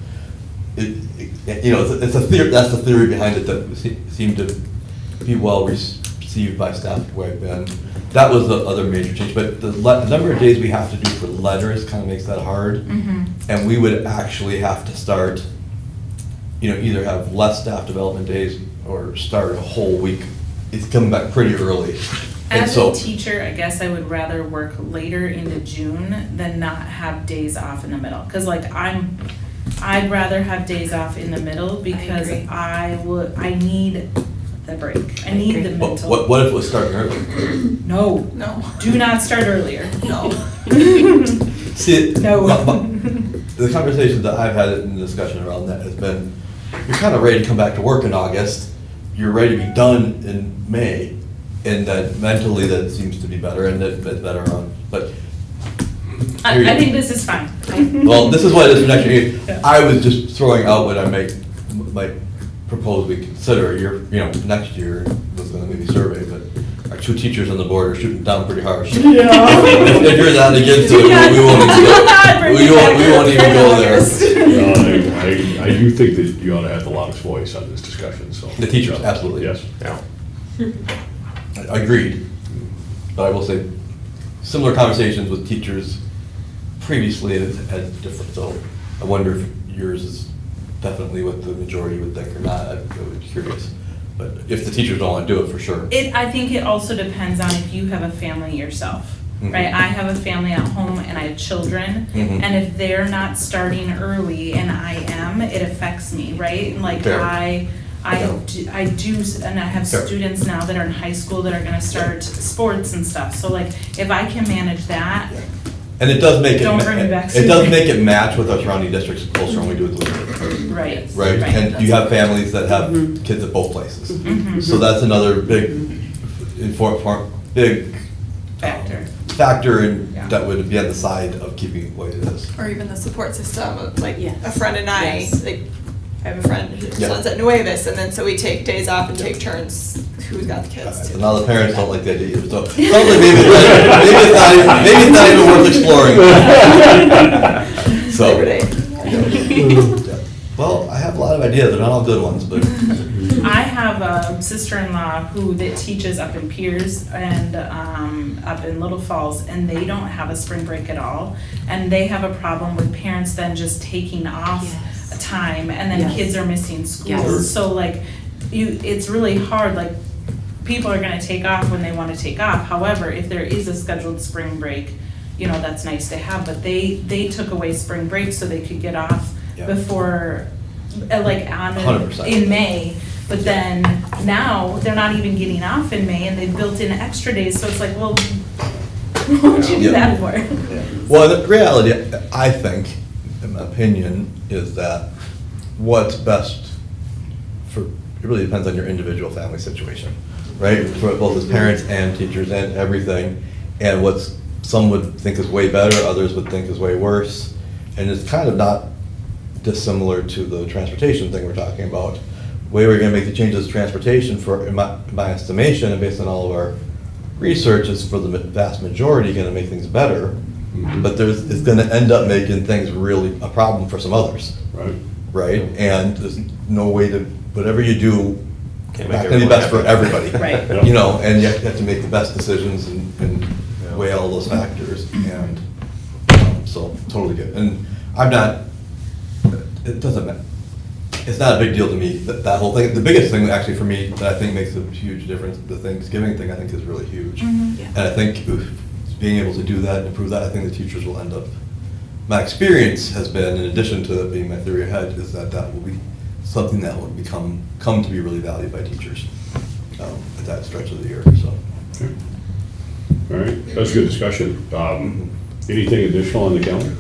It's a theory. That's the theory behind it that seemed to be well received by staff where I've been. That was the other major change. But the number of days we have to do for letters kind of makes that hard. And we would actually have to start, either have less staff development days or start a whole week. It's coming back pretty early. As a teacher, I guess I would rather work later into June than not have days off in the middle. Cause I'd rather have days off in the middle because agree. I need the break. I need the mental. What if it was starting early? No, No. do not start earlier. No. See, No. the conversations that I've had in the discussion around that has been, you're kind of ready to come back to work in August, you're ready to be done in May, and that mentally that seems to be better, and that's better on, but. I think this is fine. Well, this is what it is for next year. Yeah. I was just throwing out what I might propose we consider. Next year was gonna maybe survey, but our 2 teachers on the board are shooting down pretty harsh. Yeah. If you're not against it, we won't even go there. I do think that you ought to have the loudest voice on this discussion, so. The teachers, absolutely. Yes. Yeah. Agreed. But I will say, similar conversations with teachers previously had different, so I wonder if yours is definitely what the majority would think or not. I'm curious. But if the teachers don't want to do it, for sure. I think it also depends on if you have a family yourself, Mhm. right? I have a family at home and I have children, Mhm. and if they're not starting early and I am, it affects me, right? Like Fair. I do, and I have Fair. students now that are in high school that are gonna start sports and stuff, so like, if I can manage that, And it does make it. Don't bring me back It does soon. make it match with our surrounding districts closer when we do it. right. Right, and you have families that have kids at both places. So that's another big, big Factor. factor in, Yeah. that would be on the side of keeping it the way it is. Or even the support system of like Yes. a friend and I, Yes. like, I have a friend whose Yeah. son's at Nuevis, and then so we take days off and take turns, who's got the kids. So now the parents don't like the idea either, so maybe it's not even worth exploring. So, Labor Day. yeah. Well, I have a lot of ideas, they're not all good ones, but. I have a sister-in-law that teaches up in Piers and up in Little Falls, and they don't have a spring break at all. And they have a problem with parents then just taking off Yes. a time, and then Yes. kids are missing Yes. school. So like, it's really hard, like, people are gonna take off when they wanna take off. However, if there is a scheduled spring break, that's nice to have, but they took away spring break so they could get off Yeah. before, like, 100%. in May. But then now, they're not even getting off in May, and they've built in extra days, so it's like, well, what would you do Yeah. that for? Well, the reality, I think, in my opinion, is that what's best for, it really depends on your individual family situation, right? For both as parents and teachers and everything, and what's, some would think is way better, others would think is way worse. And it's kind of not dissimilar to the transportation thing we're talking about. Way we're gonna make the changes to transportation for, in my estimation, and based on all of our research, is for the vast majority gonna make things better. Mhm. But it's gonna end up making things really a problem for some others, Right? right? And there's no way to, whatever you do, Can't not make gonna be best for everyone everybody. Right. Yeah. And you have to make the best decisions and weigh all those factors, and, so, totally good. And I'm not, it doesn't matter. It's not a big deal to me, that whole thing. The biggest thing actually for me that I think makes a huge difference, the Thanksgiving thing, I think is really huge. Yeah. And I think being able to do that and improve that, I think the teachers will end up, my experience has been, in addition to that being my theory ahead, is that will be something that will come to be really valued by teachers at that stretch of the year, so. Okay. All right, that's a good discussion. Anything additional on the calendar?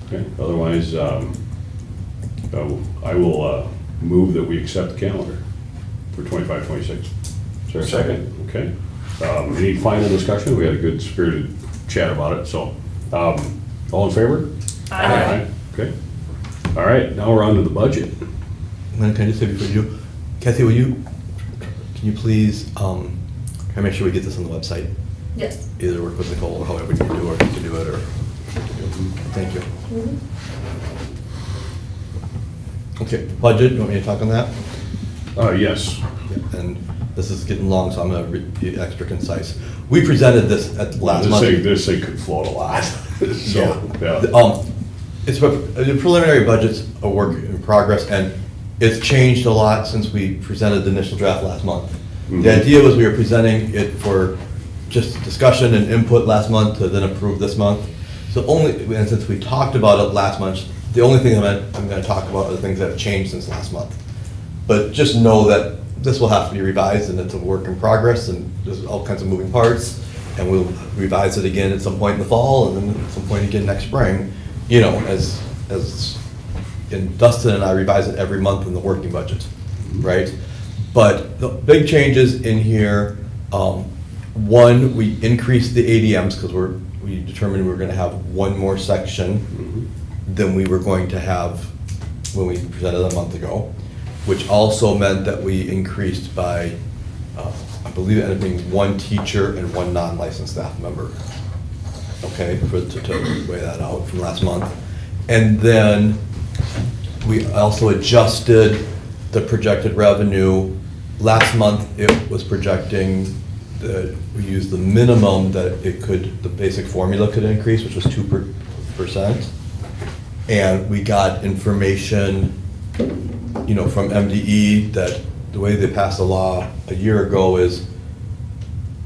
Okay, otherwise, I will move that we accept the calendar for 25, 26. Is there a second? Okay. Any final discussion? We had a good spirited chat about it, so, all in favor? Aye. Okay. All right, now we're on to the budget. And then can I just say before you do, Kathy, can you please, try to make sure we get this on the website? Yes. Either work with Nicole or however you can do, or to do it, or, thank you. Okay, budget, you want me to talk on that? Yes. And this is getting long, so I'm gonna be extra concise. We presented this at last month. This thing could float a lot. So, yeah. The preliminary budget's a work in progress, and it's changed a lot since we presented the initial draft last month. Mhm. The idea was we were presenting it for just discussion and input last month to then approve this month. So and since we talked about it last month, the only thing I'm gonna talk about are the things that have changed since last month. But just know that this will have to be revised, and it's a work in progress, and there's all kinds of moving parts, and we'll revise it again at some point in the fall, and then at some point again next spring, and Dustin and I revise it every month in the working budget, right? But the big changes in here, one, we increased the ADMs because we determined we were gonna have one more section than we were going to have when we presented a month ago, which also meant that we increased by, I believe it ended up being one teacher and one non-licensed staff member. Okay, to weigh that out from last month. And then we also adjusted the projected revenue. Last month, it was projecting that we used the minimum that the basic formula could increase, which was 2%. And we got information, from MDE that the way they passed the law a year ago is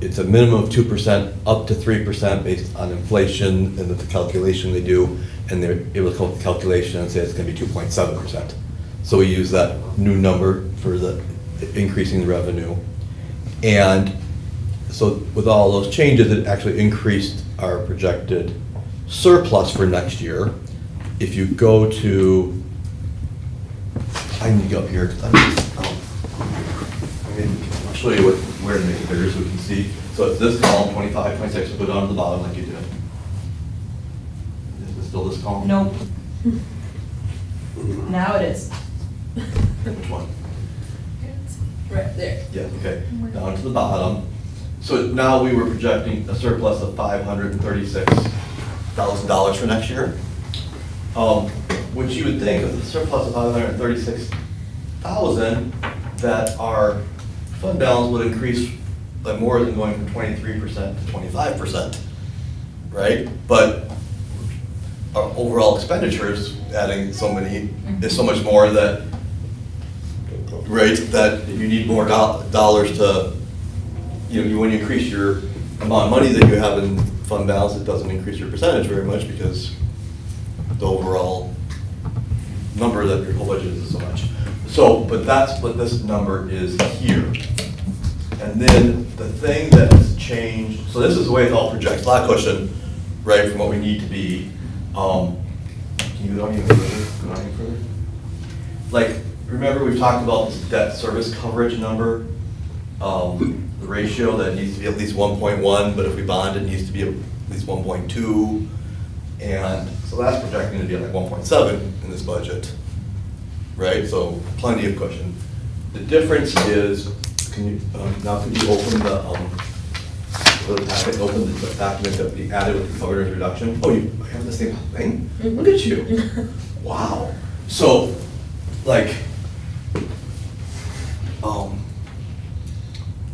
it's a minimum of 2% up to 3% based on inflation and the calculation they do, and they're able to come up with the calculation and say it's gonna be 2.7%. So we use that new number for the increasing the revenue. And so with all those changes, it actually increased our projected surplus for next year. If you go to, I need to go up here, 'cause I'll show you what square to make it bigger so we can see. So it's this column, 25, 26, we'll go down to the bottom like you did. Is it still this column? Nope. Now it is. Which one? Right there. Yeah, okay, down to the bottom. So now we were projecting a surplus of $536,000 for next year. Which you would think of the surplus of $536,000, that our fund balance would increase by more than going from 23% to 25%, right? But our overall expenditures, adding so many, is so much more that, right, that you need more dollars to, when you increase your amount of money that you have in fund balance, it doesn't increase your percentage very much because the overall number that your whole budget is so much. So, but that's what this number is here. And then the thing that's changed, so this is the way it all projects, flat cushion, right, from what we need to be. Can you go any further? Like, remember we've talked about this debt service coverage number? The ratio that needs to be at least 1.1, but if we bond, it needs to be at least 1.2. And so that's projecting to be like 1.7 in this budget, right? So plenty of cushion. The difference is, could you open the packet, open the document that we added with the governor's reduction? Oh, you have the same thing? Look at you. Wow. So, like,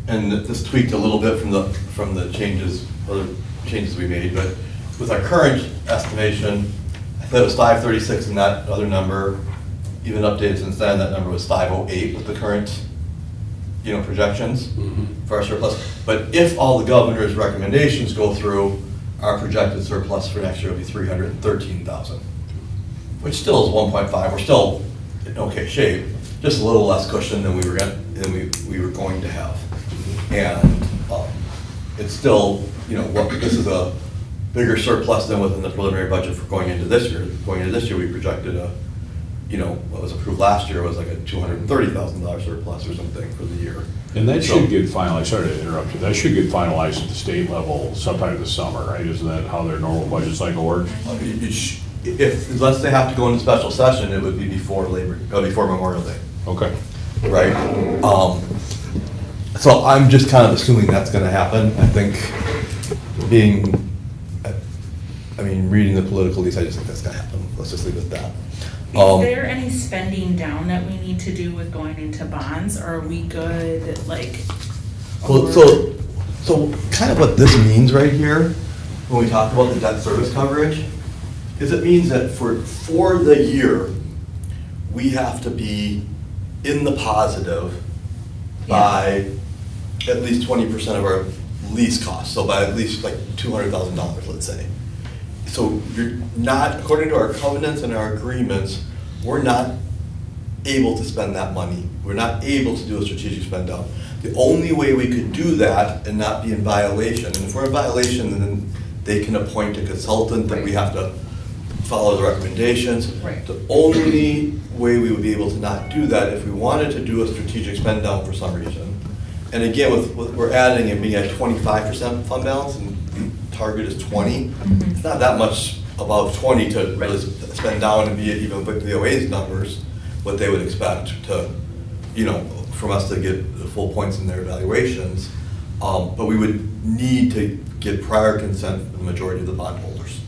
and this tweaked a little bit from the changes, other changes we made, but with our current estimation, I thought it was 536 in that other number. Even updated since then, that number was 508 with the current, projections for our surplus. But if all the governor's recommendations go through, our projected surplus for next year will be 313,000, which still is 1.5. We're still in okay shape, just a little less cushion than we were going to have. And it's still, this is a bigger surplus than within the preliminary budget for going into this year. Going into this year, we projected what was approved last year was like a $230,000 surplus or something for the year. And that should get finalized, sorry to interrupt you, that should get finalized at the state level sometime this summer, right? Isn't that how their normal budget cycle works? Unless they have to go into special session, it would be before Memorial Day. Okay. Right? So I'm just kind of assuming that's gonna happen. I think reading the political lease, I just think that's gonna happen. Let's just leave it at that. Is there any spending down that we need to do with going into bonds, or are we good, like? Well, so kind of what this means right here, when we talk about the debt service coverage, is it means that for the year, we have to be in the positive by at least 20% of our lease costs, so by at least like $200,000, let's say. So you're not, according to our covenants and our agreements, we're not able to spend that money. We're not able to do a strategic spend down. The only way we could do that and not be in violation, and if we're in violation, then they can appoint a consultant that we have to follow the recommendations. Right. The only way we would be able to not do that if we wanted to do a strategic spend down for some reason. And again, with we're adding and being at 25% fund balance, and the target is 20. It's not that much above 20 to really spend down and be at even with the OA's numbers, what they would expect to, from us to get the full points in their evaluations. But we would need to get prior consent from the majority of the bondholders.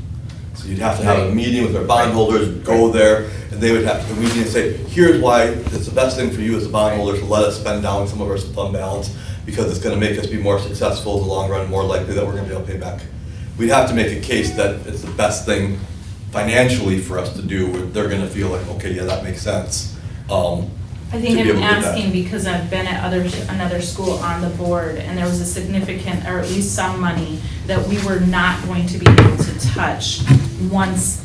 So you'd have to have a meeting with our bondholders, go there, and they would have to, we need to say, here's why it's the best thing for you as a bondholder to let us spend down some of our fund balance, because it's gonna make us be more successful in the long run, more likely that we're gonna be able to pay back. We'd have to make a case that it's the best thing financially for us to do, where they're gonna feel like, okay, yeah, that makes sense. I think I'm asking because I've been at another school on the board, and there was a significant, or at least some money, that we were not going to be able to touch once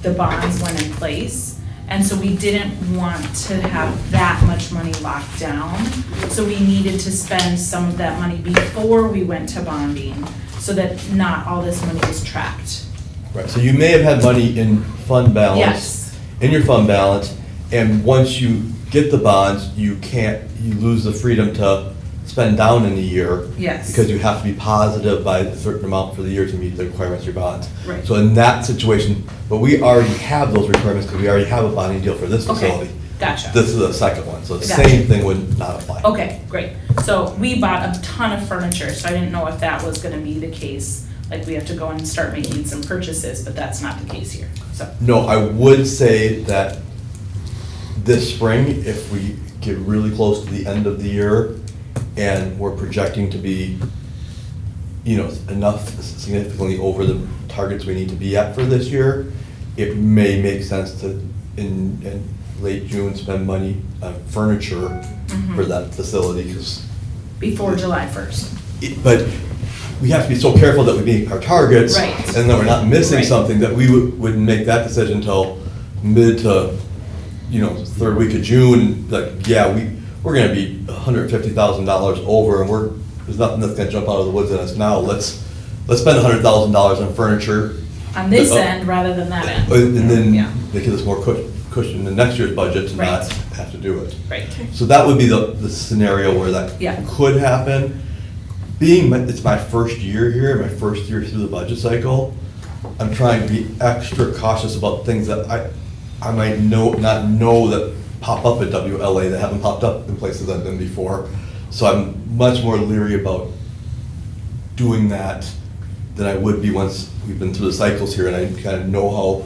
the bonds went in place. And so we didn't want to have that much money locked down. So we needed to spend some of that money before we went to bonding, so that not all this money was trapped. Right, so you may have had money in fund balance. Yes. In your fund balance, and once you get the bonds, you lose the freedom to spend down in a year. Yes. Because you have to be positive by a certain amount for the year to meet the requirements of your bonds. Right. So in that situation, but we already have those requirements because we already have a bonding deal for this Okay, facility. gotcha. This is the second one, so the Gotcha. same thing would not apply. Okay, great. So we bought a ton of furniture, so I didn't know if that was gonna be the case. Like, we have to go and start making some purchases, but that's not the case here, so. No, I would say that this spring, if we get really close to the end of the year and we're projecting to be, enough significantly over the targets we need to be at for this year, it may make sense to, in late June, spend money on furniture for that facility, because, Before July 1st. but we have to be so careful that we meet our targets. Right. And that we're not missing Right. something, that we wouldn't make that decision until mid to, third week of June, like, yeah, we're gonna be $150,000 over, and there's nothing that's gonna jump out of the woods at us now, let's spend $100,000 on furniture. On this Uh, end rather than that end. And then Yeah. make us more cushion in next year's budget to not Right. have to do it. Right. So that would be the scenario where that Yeah. could happen. It's my first year here, my first year through the budget cycle, I'm trying to be extra cautious about things that I might not know that pop up at WLA that haven't popped up in places I've been before. So I'm much more leery about doing that than I would be once we've been through the cycles here and I kind of know how,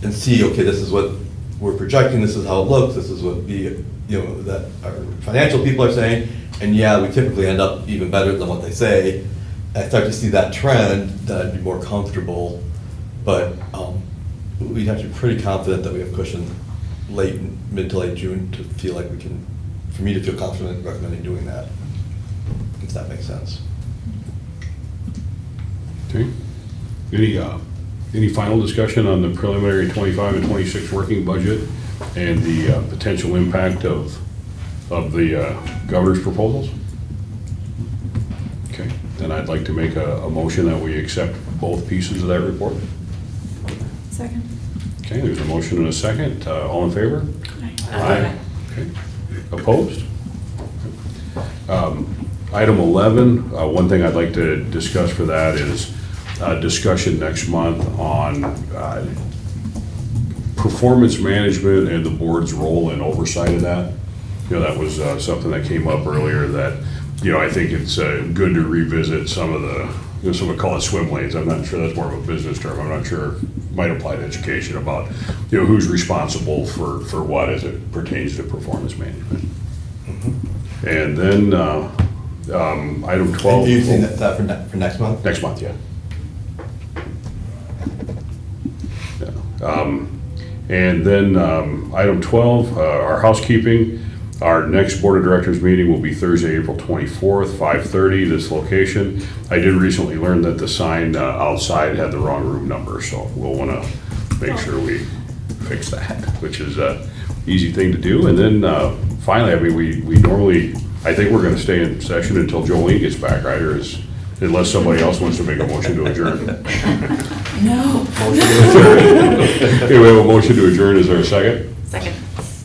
and see, okay, this is what we're projecting, this is how it looks, this is what that our financial people are saying, and yeah, we typically end up even better than what they say. I start to see that trend, then I'd be more comfortable, but we'd have to be pretty confident that we have cushion mid to late June to feel like we can, for me to feel confident recommending doing that, if that makes sense. Okay. Any final discussion on the preliminary 25 and 26 working budget and the potential impact of the governor's proposals? Okay, then I'd like to make a motion that we accept both pieces of that report. Second. Okay, there's a motion and a second. All in favor? Aye. Okay. Opposed? Item 11, one thing I'd like to discuss for that is discussion next month on performance management and the board's role and oversight of that. That was something that came up earlier that, I think it's good to revisit some of the, some would call it swim lanes. I'm not sure that's more of a business term. I'm not sure, might apply to education about, who's responsible for what as it pertains to performance management. And then item 12. You've seen that for next month? Next month, yeah. And then item 12, our housekeeping. Our next Board of Directors meeting will be Thursday, April 24th, 5:30, this location. I did recently learn that the sign outside had the wrong room number, so we'll want to make sure we fix that, which is an easy thing to do. And then finally, we normally, I think we're going to stay in session until Jolene gets back, right? Or unless somebody else wants to make a motion to adjourn. No. Okay, we have a motion to adjourn. Is there a second? Second.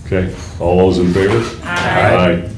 Okay, all those in favor? Aye. Aye. All right.